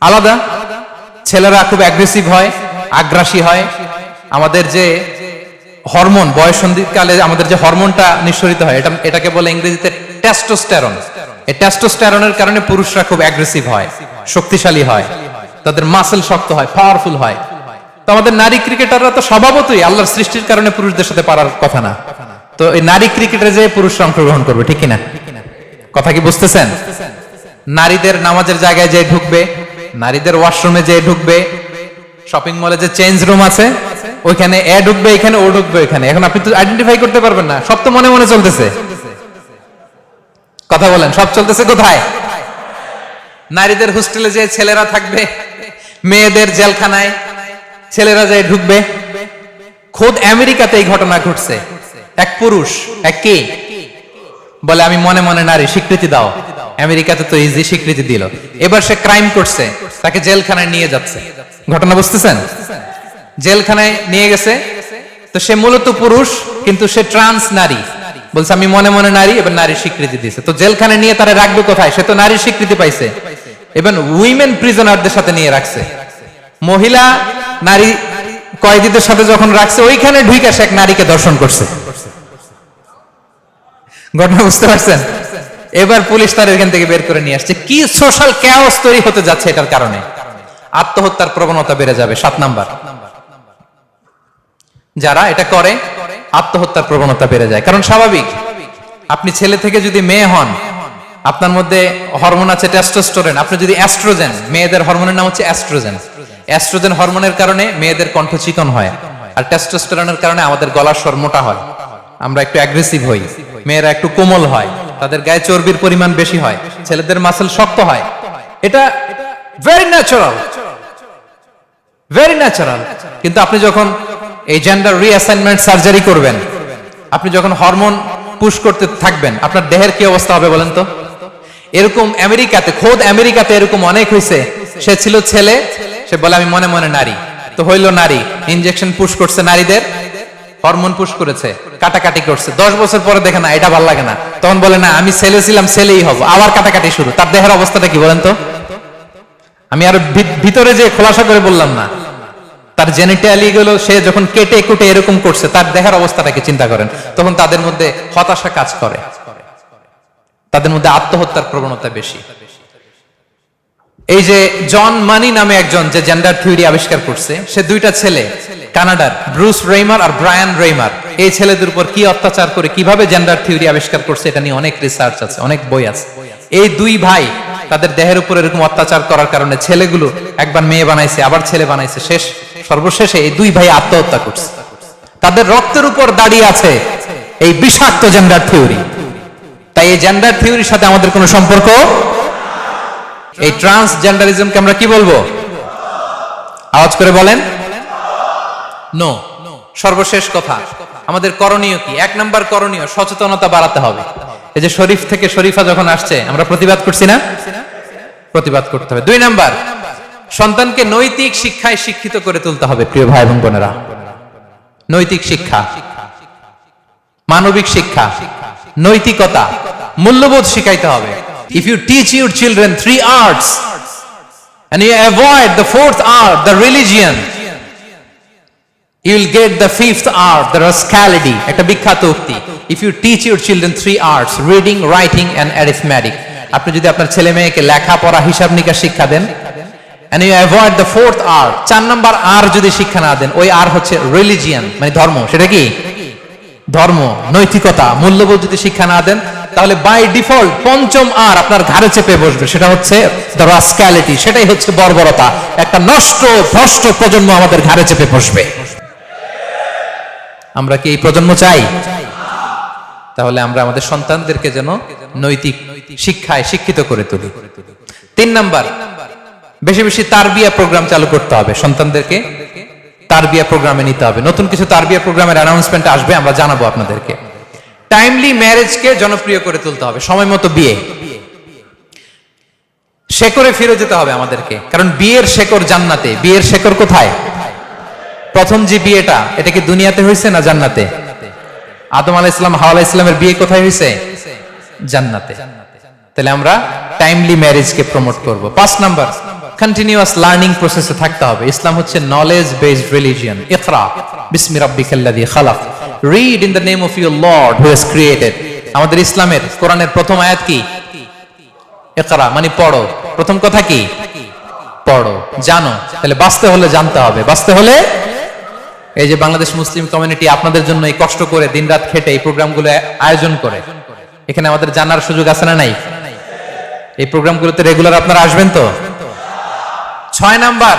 আলাদা। ছেলেরা খুব অ্যাগ্রেসিভ হয়, আগ্রাসী হয়। আমাদের যে হরমোন, বয়ঃসন্ধিকালে আমাদের যে হরমোনটা নিঃসরিত হয়, এটাকে বলে ইংরেজিতে টেস্টোস্টেরন। এই টেস্টোস্টেরনের কারণে পুরুষরা খুব অ্যাগ্রেসিভ হয়, শক্তিশালী হয়, তাদের মাসেল শক্ত হয়, পাওয়ারফুল হয়। তো আমাদের নারী ক্রিকেটাররা তো স্বভাবতই আল্লাহর সৃষ্টির কারণে পুরুষদের সাথে পারার কথা না। তো এই নারী ক্রিকেটে যে পুরুষরা অংশগ্রহণ করবে, ঠিক কিনা? কথা কি বুঝতেছেন? নারীদের নামাজের জায়গায় যে ঢুকবে, নারীদের ওয়াশরুমে যে ঢুকবে, শপিং মলে যে চেঞ্জ রুম আছে, ওইখানে এ ঢুকবে, এখানে ও ঢুকবে, ওইখানে। এখন আপনি তো আইডেন্টিফাই করতে পারবেন না, সব তো মনে মনে চলতেছে। কথা বলেন, সব চলতেছে কোথায়? নারীদের হোস্টেলে যে ছেলেরা থাকবে, মেয়েদের জেলখানায় ছেলেরা যায় ঢুকবে। খোদ আমেরিকাতে এই ঘটনা ঘটছে। এক পুরুষ, এক কে বলে আমি মনে মনে নারী, স্বীকৃতি দাও। আমেরিকাতে তো ইজি স্বীকৃতি দিল। এবার সে ক্রাইম করছে, তাকে জেলখানায় নিয়ে যাচ্ছে। ঘটনা বুঝতেছেন? জেলখানায় নিয়ে গেছে, তো সে মূলত পুরুষ কিন্তু সে ট্রান্স নারী, বলছে আমি মনে মনে নারী, এবার নারী স্বীকৃতি দিয়েছে। তো জেলখানায় নিয়ে তারা রাখবে কোথায়? সে তো নারীর স্বীকৃতি পাইছে। এবার উইমেন প্রিজনারদের সাথে নিয়ে রাখছে। মহিলা নারী কয়েদিদের সাথে যখন রাখছে, ওইখানে ঢুকে সে এক নারীকে দর্শন করছে। ঘটনা বুঝতে পারছেন? এবার পুলিশ তার এখান থেকে বের করে নিয়ে আসছে। কি সোশ্যাল ক্যাওস তৈরি হতে যাচ্ছে এটার কারণে। আত্মহত্যার প্রবণতা বেড়ে যাবে। 7 নাম্বার, যারা এটা করে আত্মহত্যার প্রবণতা বেড়ে যায়। কারণ স্বাভাবিক, আপনি ছেলে থেকে যদি মেয়ে হন, আপনার মধ্যে হরমোন আছে টেস্টোস্টেরন, আপনি যদি অ্যাস্ট্রোজেন, মেয়েদের হরমোনের নাম হচ্ছে অ্যাস্ট্রোজেন। অ্যাস্ট্রোজেন হরমোনের কারণে মেয়েদের কণ্ঠ চিকন হয়, আর টেস্টোস্টেরনের কারণে আমাদের গলার স্বর মোটা হয়, আমরা একটু অ্যাগ্রেসিভ হই। মেয়েরা একটু কোমল হয়, তাদের গায়ে চর্বির পরিমাণ বেশি হয়, ছেলেদের মাসল শক্ত হয়। এটা ভেরি ন্যাচারাল, ভেরি ন্যাচারাল। কিন্তু আপনি যখন এই জেন্ডার রিঅ্যাসাইনমেন্ট সার্জারি করবেন, আপনি যখন হরমোন পুশ করতে থাকবেন, আপনার দেহের কি অবস্থা হবে বলেন তো? এরকম আমেরিকাতে, খোদ আমেরিকাতে এরকম অনেক হয়েছে। সে ছিল ছেলে, সে বলে আমি মনে মনে নারী, তো হইল নারী। ইনজেকশন পুশ করছে নারীদের, হরমোন পুশ করেছে, কাটাকাটি করছে। 10 বছর পরে দেখে না এটা ভালো লাগে না, তখন বলে না আমি ছেলে ছিলাম, ছেলেই হব, আবার কাটাকাটি শুরু। তার দেহের অবস্থাটা কি বলেন তো? আমি আর ভিতরে যে খোলাসা করে বললাম না, তার জেনিটালি গুলো সে যখন কেটে কুটে এরকম করছে, তার দেহের অবস্থাটাকে চিন্তা করেন। তখন তাদের মধ্যে হতাশা কাজ করে, তাদের মধ্যে আত্মহত্যার প্রবণতা বেশি। এই যে জন মানি নামে একজন যে জেন্ডার থিওরি আবিষ্কার করছে, সে 2টা ছেলে কানাডার, ব্রুস রেইমার আর ব্রায়ান রেইমার, এই ছেলেদের উপর কি অত্যাচার করে কিভাবে জেন্ডার থিওরি আবিষ্কার করছে, এটা নিয়ে অনেক রিসার্চ আছে, অনেক বই আছে। এই 2 ভাই তাদের দেহের উপর এরকম অত্যাচার করার কারণে ছেলেগুলো একবার মেয়ে বানাইছে, আবার ছেলে বানাইছে, সর্বশেষে এই 2 ভাই আত্মহত্যা করছে। তাদের রক্তের উপর দাঁড়িয়ে আছে এই বিষাক্ত জেন্ডার থিওরি। তাই এই জেন্ডার থিওরির সাথে আমাদের কোনো সম্পর্ক, এই ট্রান্সজেন্ডারিজমকে আমরা কি বলবো? আওয়াজ করে বলেন নো। সর্বশেষ কথা, আমাদের করণীয় কি? 1 নাম্বার করণীয়, সচেতনতা বাড়াতে হবে। এই যে শরীফ থেকে শরীফা যখন আসছে, আমরা প্রতিবাদ করছি না? প্রতিবাদ করতে হবে। 2 নাম্বার, সন্তানকে নৈতিক শিক্ষায় শিক্ষিত করে তুলতে হবে। প্রিয় ভাই এবং বোনেরা, নৈতিক শিক্ষা, মানবিক শিক্ষা, নৈতিকতা, মূল্যবোধ শিখাইতে হবে। If you teach your children 3 arts and you avoid the 4th art, the religion, you will get the 5th art, the rascality. একটা বিখ্যাত উক্তি, if you teach your children 3 arts, reading, writing and arithmetic, আপনি যদি আপনার ছেলে মেয়েকে লেখাপড়া, হিসাব নিকাশ শিক্ষা দেন, and you avoid the 4th art, 4 number আর যদি শিক্ষা না দেন, ওই আর হচ্ছে রিলিজিয়ান, মানে ধর্ম। সেটা কি? ধর্ম, নৈতিকতা, মূল্যবোধ যদি শিক্ষা না দেন, তাহলে বাই ডিফল্ট 5ম আর আপনার ঘাড়ে চেপে বসবে, সেটা হচ্ছে দ্য রাস্ক্যালিটি, সেটাই হচ্ছে বর্বরতা। একটা নষ্ট ভ্রষ্ট প্রজন্ম আমাদের ঘাড়ে চেপে বসবে। আমরা কি এই প্রজন্ম চাই? তাহলে আমরা আমাদের সন্তানদেরকে যেন নৈতিক শিক্ষায় শিক্ষিত করে তুলি। 3 নাম্বার, বেশি বেশি তারবিয়া প্রোগ্রাম চালু করতে হবে, সন্তানদেরকে তারবিয়া প্রোগ্রামে নিতে হবে। নতুন কিছু তারবিয়া প্রোগ্রামের অ্যানাউন্সমেন্ট আসবে, আমরা জানাবো আপনাদেরকে। টাইমলি ম্যারেজকে জনপ্রিয় করে তুলতে হবে, সময় মতো বিয়ে। শেকড়ে ফিরে যেতে হবে আমাদেরকে, কারণ বিয়ের শেকড় জান্নাতে। বিয়ের শেকড় কোথায়? প্রথম যে বিয়েটা, এটা কি দুনিয়াতে হয়েছে না জান্নাতে? আদম আলাইহিস সালাম, হাওয়া আলাইহিস সালামের বিয়ে কোথায় হয়েছে? জান্নাতে। তাহলে আমরা টাইমলি ম্যারেজকে প্রমোট করব। 5 নাম্বার, কন্টিনিউয়াস লার্নিং প্রসেসে থাকতে হবে। ইসলাম হচ্ছে নলেজ বেসড রিলিজিয়ন। ইকরা বিসমি রাব্বিকাল্লাযী খালাক, read in the name of your lord who has created. আমাদের ইসলামের কোরআনের প্রথম আয়াত কি? ইকরা, মানে পড়ো। প্রথম কথা কি? পড়ো, জানো। তাহলে বাঁচতে হলে জানতে হবে। বাঁচতে হলে এই যে বাংলাদেশ মুসলিম কমিউনিটি আপনাদের জন্য এই কষ্ট করে দিনরাত খেটে এই প্রোগ্রামগুলো আয়োজন করে, এখানে আমাদের জানার সুযোগ আছে না নাই? এই প্রোগ্রামগুলোতে রেগুলার আপনারা আসবেন তো? 6 নাম্বার,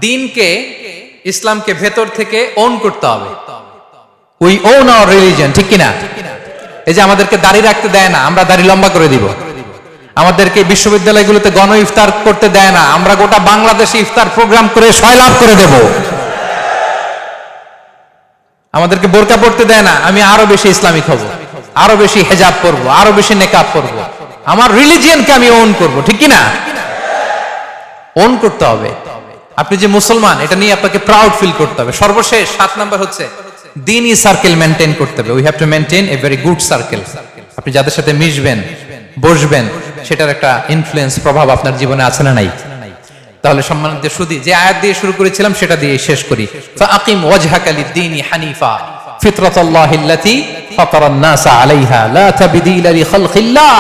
দিনকে ইসলামকে ভেতর থেকে ওন করতে হবে। উই ওন আওয়ার রিলিজিয়ন, ঠিক কিনা? এই যে আমাদেরকে দাড়ি রাখতে দেয় না, আমরা দাড়ি লম্বা করে দিব। আমাদেরকে বিশ্ববিদ্যালয়গুলোতে গণ ইফতার করতে দেয় না, আমরা গোটা বাংলাদেশে ইফতার প্রোগ্রাম করে সয়লাভ করে দেব। আমাদেরকে বোরকা পড়তে দেয় না, আমি আরো বেশি ইসলামিক হব, আরো বেশি হেজাব পরব, আরো বেশি নেকাব পরব, আমার রিলিজিয়নকে আমি ওন করব, ঠিক কিনা? ওন করতে হবে। আপনি যে মুসলমান এটা নিয়ে আপনাকে প্রাউড ফিল করতে হবে। সর্বশেষ 7 নাম্বার হচ্ছে দ্বীনি সার্কেল মেইনটেইন করতে হবে। We have to maintain a very good circle. আপনি যাদের সাথে মিশবেন, বসবেন, সেটার একটা ইনফ্লুয়েন্স, প্রভাব আপনার জীবনে আছে না নাই? তাহলে সম্মানিত সুধী, যে আয়াত দিয়ে শুরু করেছিলাম সেটা দিয়ে শেষ করি। ফাআকিম ওয়াজহাকা লিদ-দীনি হানিফা ফিতরাতাল্লাহিল্লাতী ফাতারান নাসা আলাইহা লা তাবদীলা লিখালকিল্লাহ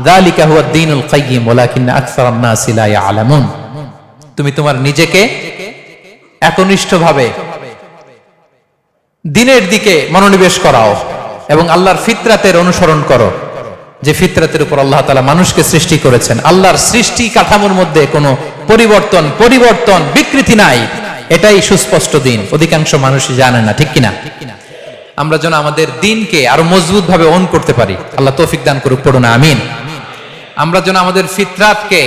যালিকা হুয়াদ দীনুল কাইয়্যিম ওয়ালাকিন্না আকসারান নাসি লা ইয়ালামুন। তুমি তোমার নিজেকে একনিষ্ঠভাবে দ্বীনের দিকে মনোনিবেশ করাও এবং আল্লাহর ফিতরাতের অনুসরণ করো, যে ফিতরাতের উপর আল্লাহ তাআলা মানুষকে সৃষ্টি করেছেন। আল্লাহর সৃষ্টি কাঠামোর মধ্যে কোনো পরিবর্তন বিকৃতি নাই, এটাই সুস্পষ্ট দ্বীন। অধিকাংশ মানুষই জানে না, ঠিক কিনা? আমরা যেন আমাদের দ্বীনকে আরো মজবুত ভাবে ওন করতে পারি, আল্লাহ তৌফিক দান করুক, পড়ুন আমিন। আমরা যেন আমাদের ফিতরাতকে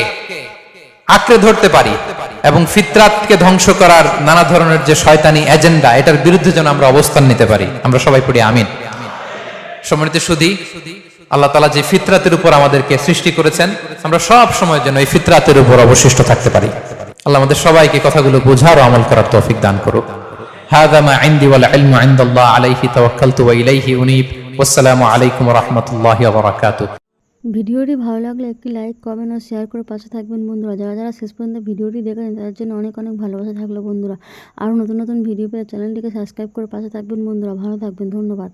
আঁকড়ে ধরতে পারি এবং ফিতরাতকে ধ্বংস করার নানা ধরনের যে শয়তানি এজেন্ডা, এটার বিরুদ্ধে যেন আমরা অবস্থান নিতে পারি। আমরা সবাই পড়ি আমিন। সম্মানিত সুধী, আল্লাহ তাআলা যে ফিতরাতের উপর আমাদেরকে সৃষ্টি করেছেন, আমরা সব সময় যেন এই ফিতরাতের উপর অবশিষ্ট থাকতে পারি। আল্লাহ আমাদের সবাইকে কথাগুলো বোঝার ও আমল করার তৌফিক দান করুক। হাযা মা ইনদি ওয়াল ইলমু ইনদাল্লাহ আলাইহি তাওয়াক্কালতু ওয়া ইলাইহি উনীব। ওয়াসসালামু আলাইকুম ওয়া রাহমাতুল্লাহি ওয়া বারাকাতুহু। ভিডিওটি ভালো লাগলে একটি লাইক, কমেন্ট ও শেয়ার করে পাশে থাকবেন বন্ধুরা। যারা যারা শেষ পর্যন্ত ভিডিওটি দেখেছেন তাদের জন্য অনেক অনেক ভালোবাসা থাকলো বন্ধুরা। আরও নতুন নতুন ভিডিও পেয়ে চ্যানেলটিকে সাবস্ক্রাইব করে পাশে থাকবেন বন্ধুরা। ভালো থাকবেন, ধন্যবাদ।